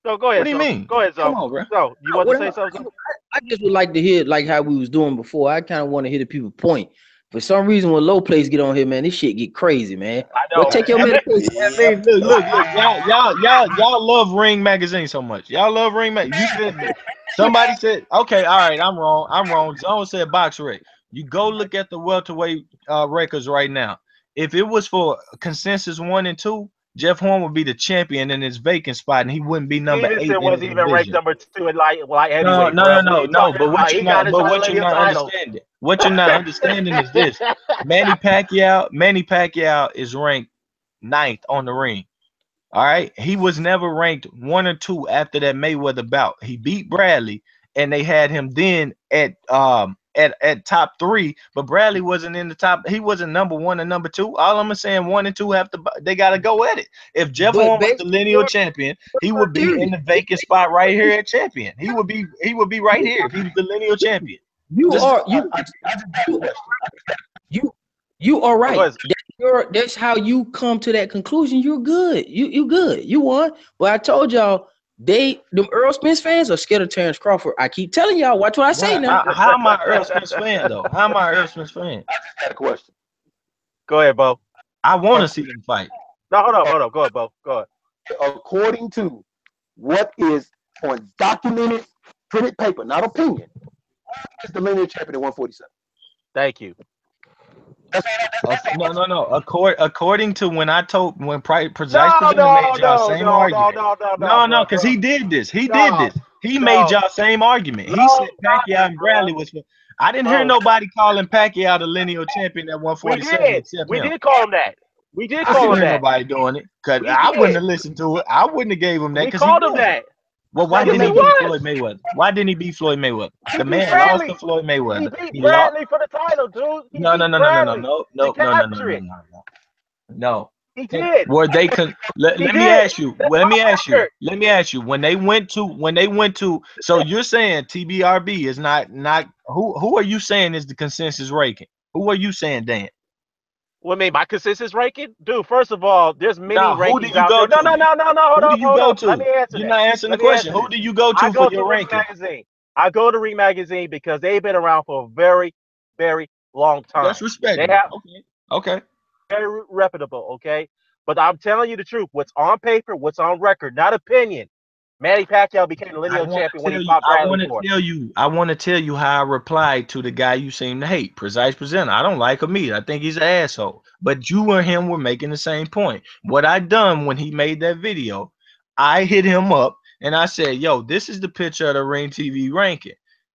S1: So go ahead.
S5: What do you mean?
S1: Go ahead,
S5: Come on, bro.
S1: So you want to say something?
S2: I just would like to hear like how we was doing before. I kind of want to hear the people point. For some reason, when low plays get on here, man, this shit get crazy, man.
S1: I know.
S2: Go take your medication.
S5: Look, y'all love Ring magazine so much. Y'all love Ring magazine. You said somebody said, okay, all right, I'm wrong. Zone said box rec. You go look at the welterweight records right now. If it was for consensus 1 and 2, Jeff Horn would be the champion in his vacant spot, and he wouldn't be number 8.
S1: It wasn't even ranked number 2 in light heavyweight.
S5: No. But what you're not understanding. What you're not understanding is this: Manny Pacquiao is ranked 9th on the ring. All right, he was never ranked 1 or 2 after that Mayweather bout. He beat Bradley, and they had him then at top 3, but Bradley wasn't in the top. He wasn't number 1 and number 2. All I'm saying, 1 and 2 they gotta go at it. If Jeff Horn was the lineal champion, he would be in the vacant spot right here at champion. He would be right here if he was the lineal champion.
S2: You are right. That's how you come to that conclusion. You're good. You good. You won. But I told y'all them Earl Spence fans are scared of Terrence Crawford. I keep telling y'all, watch what I say now.
S5: How am I an Earl Spence fan though? How am I an Earl Spence fan?
S4: I just got a question.
S1: Go ahead, Bo.
S5: I want to see them fight.
S1: No, hold on. Go ahead, Bo. Go ahead.
S4: According to what is on documented printed paper, not opinion, is the lineal champion at 147.
S1: Thank you.
S5: No. According to when Precise
S1: No,
S5: made y'all same argument.
S1: No,
S5: Because he did this. He
S1: No.
S5: made y'all same argument. He said Pacquiao and Bradley was. I didn't hear nobody calling Pacquiao the lineal champion at 147.
S1: We did call him that. We did
S5: I
S1: call
S5: didn't
S1: him
S5: hear
S1: that.
S5: nobody doing it because I wouldn't have listened to it. I wouldn't have gave him that.
S1: We called him that.
S5: Well, why didn't he beat Floyd Mayweather? Why didn't he beat Floyd Mayweather? The man lost to Floyd Mayweather.
S1: He beat Bradley for the title, dude.
S5: No.
S1: He did.
S5: Were they let me ask you. When they went to so you're saying TBRB is not who are you saying is the consensus ranking? Who are you saying, Dan?
S1: What mean my consensus ranking? Dude, first of all, there's many rankings
S5: who do you go
S1: out there.
S5: to?
S1: No,
S5: Who do you go to?
S1: Let me answer
S5: You're
S1: that.
S5: not answering the question. Who do you go to for your ranking?
S1: I go to Ring Magazine because they've been around for a very, very long time.
S5: That's respectable.
S1: They have
S5: okay.
S1: Very reputable, okay? But I'm telling you the truth. What's on paper, what's on record, not opinion. Manny Pacquiao became the lineal champion when he fought Bradley Ford.
S5: I want to tell you how I replied to the guy you seem to hate, Precise Presenter. I don't like him either. I think he's an asshole. But you and him were making the same point. What I done when he made that video, I hit him up and I said, yo, this is the picture of the Ring TV ranking.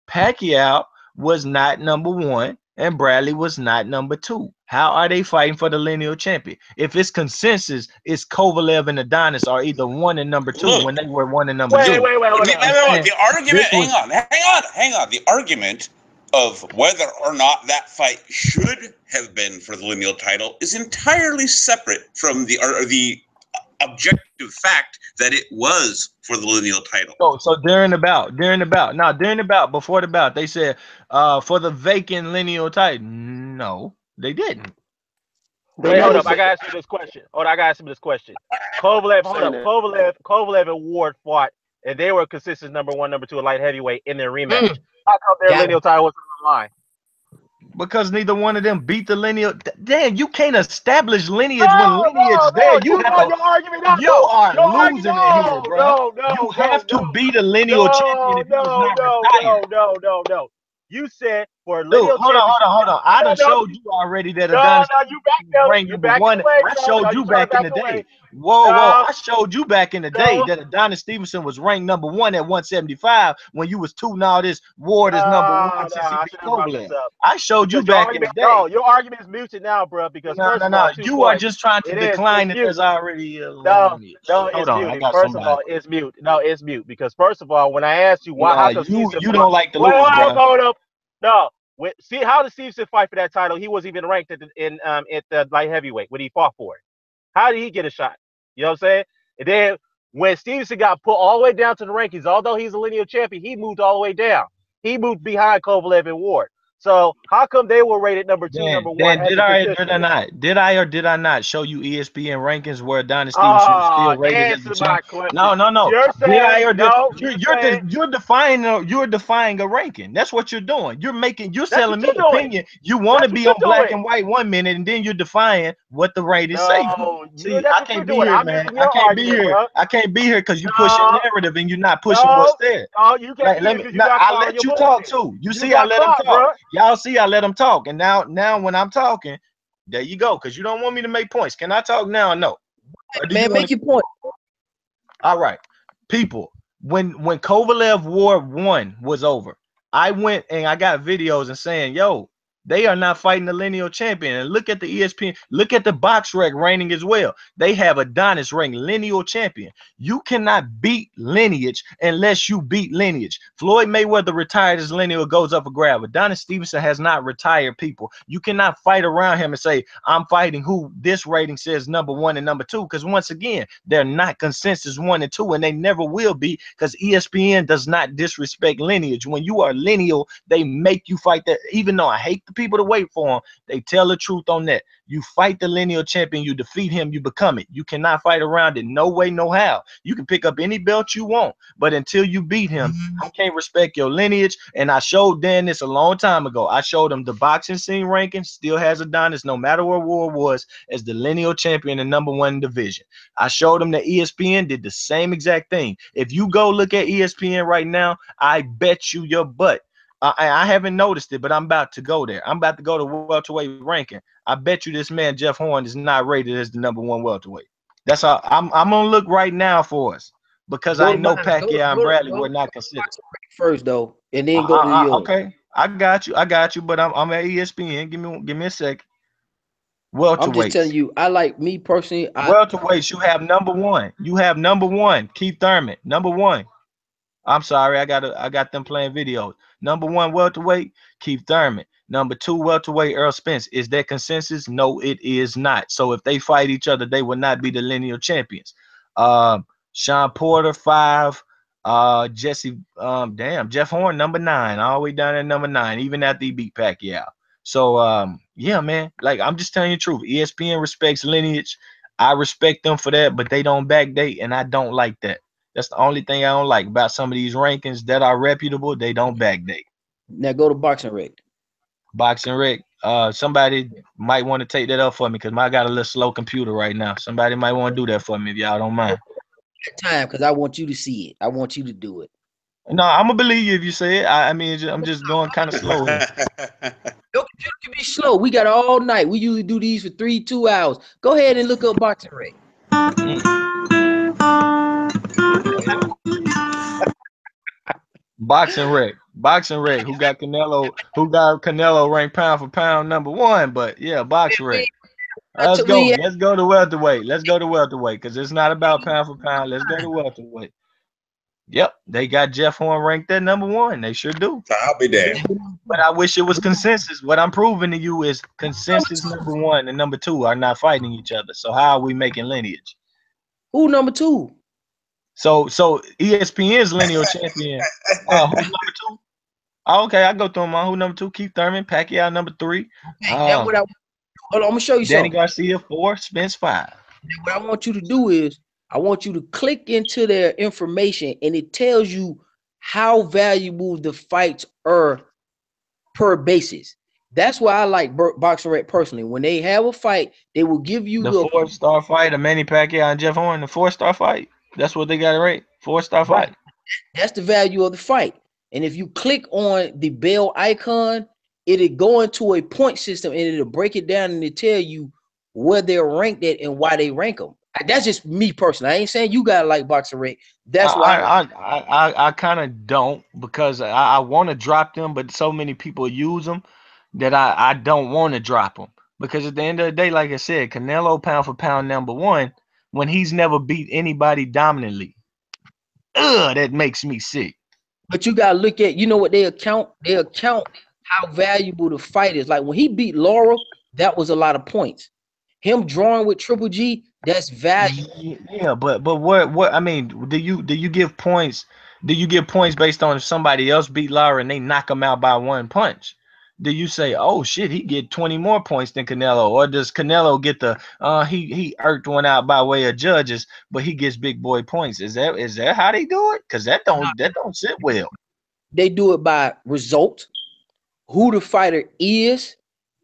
S5: Pacquiao was not number 1 and Bradley was not number 2. How are they fighting for the lineal champion? If it's consensus, it's Kovalev and Adonis are either 1 and number 2 when they were 1 and number 2.
S1: Wait.
S6: The argument, hang on. The argument of whether or not that fight should have been for the lineal title is entirely separate from the objective fact that it was for the lineal title.
S5: So during the bout, before the bout, they said for the vacant lineal title. No, they didn't.
S1: Wait, hold up. I gotta ask you this question. Kovalev and Ward fought, and they were consistent number 1, number 2 at light heavyweight in their rematch. How come their lineal title was on the line?
S5: Because neither one of them beat the lineal. Damn, you can't establish lineage when lineage there. You are losing it here, bro. You have to beat a lineal champion if he was not retired.
S1: No. You said for lineal
S5: hold on. I done showed you already that Adonis ranked number 1. I showed you back in the day. Whoa. I showed you back in the day that Adonis Stevenson was ranked number 1 at 175 when you was tooting all this Ward is number 1 since he beat Kovalev. I showed you back in the day.
S1: No, your argument is muted now, bro, because
S5: no. You are just trying to decline that there's already
S1: No, it's muted. First of all, it's mute. No, it's mute because first of all, when I asked you why
S5: you don't like the lose,
S1: hold up. No, see how the Stevenson fight for that title. He wasn't even ranked at the light heavyweight when he fought for it. How did he get a shot? You know what I'm saying? And then when Stevenson got put all the way down to the rankings, although he's a lineal champion, he moved all the way down. He moved behind Kovalev and Ward. So how come they were rated number 2, number 1?
S5: Did I or did I not show you ESPN rankings where Adonis Stevenson was still rated as the champion? No. You're defying a ranking. That's what you're doing. You're selling me opinion. You want to be on black and white 1 minute, and then you're defying what the ratings say. See, I can't be here, man. I can't be here because you pushing narrative and you're not pushing what's there.
S1: Oh, you can't.
S5: I'll let you talk too. You see, I let him talk. Y'all see, I let him talk, and now when I'm talking, there you go. Because you don't want me to make points. Can I talk now or no?
S2: Man, make your point.
S5: All right, people. When Kovalev Ward 1 was over, I went and I got videos and saying, yo, they are not fighting the lineal champion. And look at the ESPN, look at the BoxRec rating as well. They have Adonis ranked lineal champion. You cannot beat lineage unless you beat lineage. Floyd Mayweather retired his lineal, goes up for grab. Adonis Stevenson has not retired people. You cannot fight around him and say, I'm fighting who this rating says number 1 and number 2. Because once again, they're not consensus 1 and 2, and they never will be because ESPN does not disrespect lineage. When you are lineal, they make you fight that. Even though I hate the people to wait for him. They tell the truth on that. You fight the lineal champion, you defeat him, you become it. You cannot fight around it. No way, no how. You can pick up any belt you want, but until you beat him, I can't respect your lineage. And I showed Dan this a long time ago. I showed him the boxing scene ranking still has Adonis, no matter where war was, as the lineal champion in #1 division. I showed him that ESPN did the same exact thing. If you go look at ESPN right now, I bet you your butt. I haven't noticed it, but I'm about to go there. I'm about to go to welterweight ranking. I bet you this man Jeff Horn is not rated as the #1 welterweight. That's how I'm gonna look right now for us because I know Pacquiao and Bradley were not considered
S2: first though, and then go to yours.
S5: Okay, I got you. But I'm at ESPN. Give me a second. Welterweights.
S2: I'm just telling you, I like me personally.
S5: Welterweights, you have #1. You have #1, Keith Thurman, #1. I'm sorry, I got them playing videos. #1 welterweight, Keith Thurman. #2 welterweight, Earl Spence. Is that consensus? No, it is not. So if they fight each other, they will not be the lineal champions. Sean Porter 5. Jeff Horn #9, all the way down at #9, even after he beat Pacquiao. So yeah, man, like I'm just telling you the truth. ESPN respects lineage. I respect them for that, but they don't backdate, and I don't like that. That's the only thing I don't like about some of these rankings that are reputable. They don't backdate.
S2: Now go to Boxing Rec.
S5: Boxing Rec. Somebody might want to take that up for me because I got a little slow computer right now. Somebody might want to do that for me if y'all don't mind.
S2: Time, because I want you to see it. I want you to do it.
S5: No, I'm gonna believe you if you say it. I mean, I'm just going kind of slow here.
S2: Your computer can be slow. We got all night. We usually do these for 2 hours. Go ahead and look up Boxing Rec.
S5: Boxing Rec. Who got Canelo ranked pound for pound #1? But yeah, Boxing Rec. Let's go to welterweight. Because it's not about pound for pound. Let's go to welterweight. Yep, they got Jeff Horn ranked at #1. They sure do.
S6: I'll be there.
S5: But I wish it was consensus. What I'm proving to you is consensus #1 and #2 are not fighting each other. So how are we making lineage?
S2: Who #2?
S5: So ESPN's lineal champion. Who's #2? Oh, okay, I go through them all. Who #2? Keith Thurman, Pacquiao #3.
S2: That's what hold on, I'm gonna show you
S5: Danny
S2: something.
S5: Garcia 4, Spence 5.
S2: What I want you to do is I want you to click into their information, and it tells you how valuable the fights are per basis. That's why I like Boxing Rec personally. When they have a fight, they will give you
S5: the 4-star fight of Manny Pacquiao and Jeff Horn. The 4-star fight. That's what they got it right. 4-star fight.
S2: That's the value of the fight. And if you click on the bell icon, it'll go into a point system and it'll break it down and it'll tell you where they're ranked at and why they rank them. That's just me personally. I ain't saying you gotta like Boxing Rec. That's why
S5: I kind of don't, because I want to drop them, but so many people use them that I don't want to drop them, because at the end of the day, like I said, Canelo pound for pound #1 when he's never beat anybody dominantly. That makes me sick.
S2: But you gotta look at, you know what they account? They account how valuable the fight is. Like when he beat Laura, that was a lot of points. Him drawing with Triple G, that's value.
S5: Yeah, but what I mean, do you give points? Do you give points based on if somebody else beat Lara and they knock him out by 1 punch? Do you say, oh shit, he get 20 more points than Canelo, or does Canelo get the he irked one out by way of judges, but he gets big boy points? Is that how they do it? Because that don't sit well.
S2: They do it by result, who the fighter is,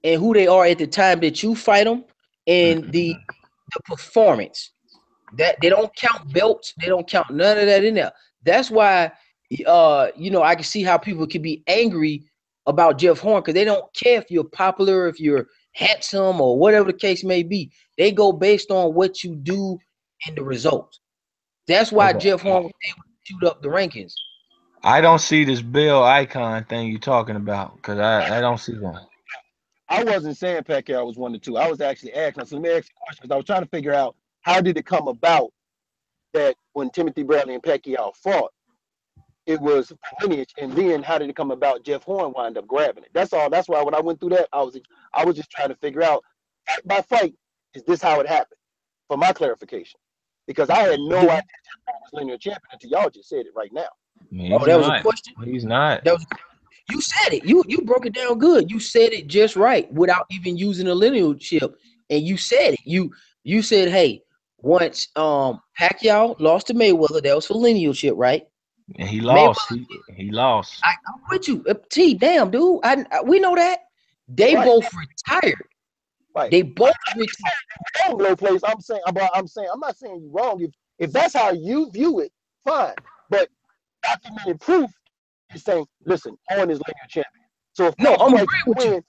S2: and who they are at the time that you fight them, and the performance. That they don't count belts, they don't count none of that in there. That's why I can see how people can be angry about Jeff Horn, because they don't care if you're popular, if you're handsome, or whatever the case may be. They go based on what you do and the results. That's why Jeff Horn was able to shoot up the rankings.
S5: I don't see this bell icon thing you're talking about, because I don't see that.
S4: I wasn't saying Pacquiao was 1 to 2. I was actually asking. So let me ask you a question, because I was trying to figure out how did it come about that when Timothy Bradley and Pacquiao fought, it was lineage, and then how did it come about Jeff Horn wind up grabbing it? That's all. That's why when I went through that, I was just trying to figure out, fight by fight, is this how it happened? For my clarification, because I had no idea Jeff Horn was linear champion until y'all just said it right now.
S5: That was a question. He's not.
S2: That was You said it. You broke it down good. You said it just right without even using a lineal chip. And you said it. You said, hey, once Pacquiao lost to Mayweather, that was for lineal chip, right?
S5: And he lost. He lost.
S2: I'm with you. T, damn, dude. We know that. They both retired.
S4: Right.
S2: They both retired.
S4: Wrong, place. I'm not saying you're wrong. If that's how you view it, fine. But documented proof is saying, listen, Horn is lineal champion. So if
S2: I'm agreeing with you.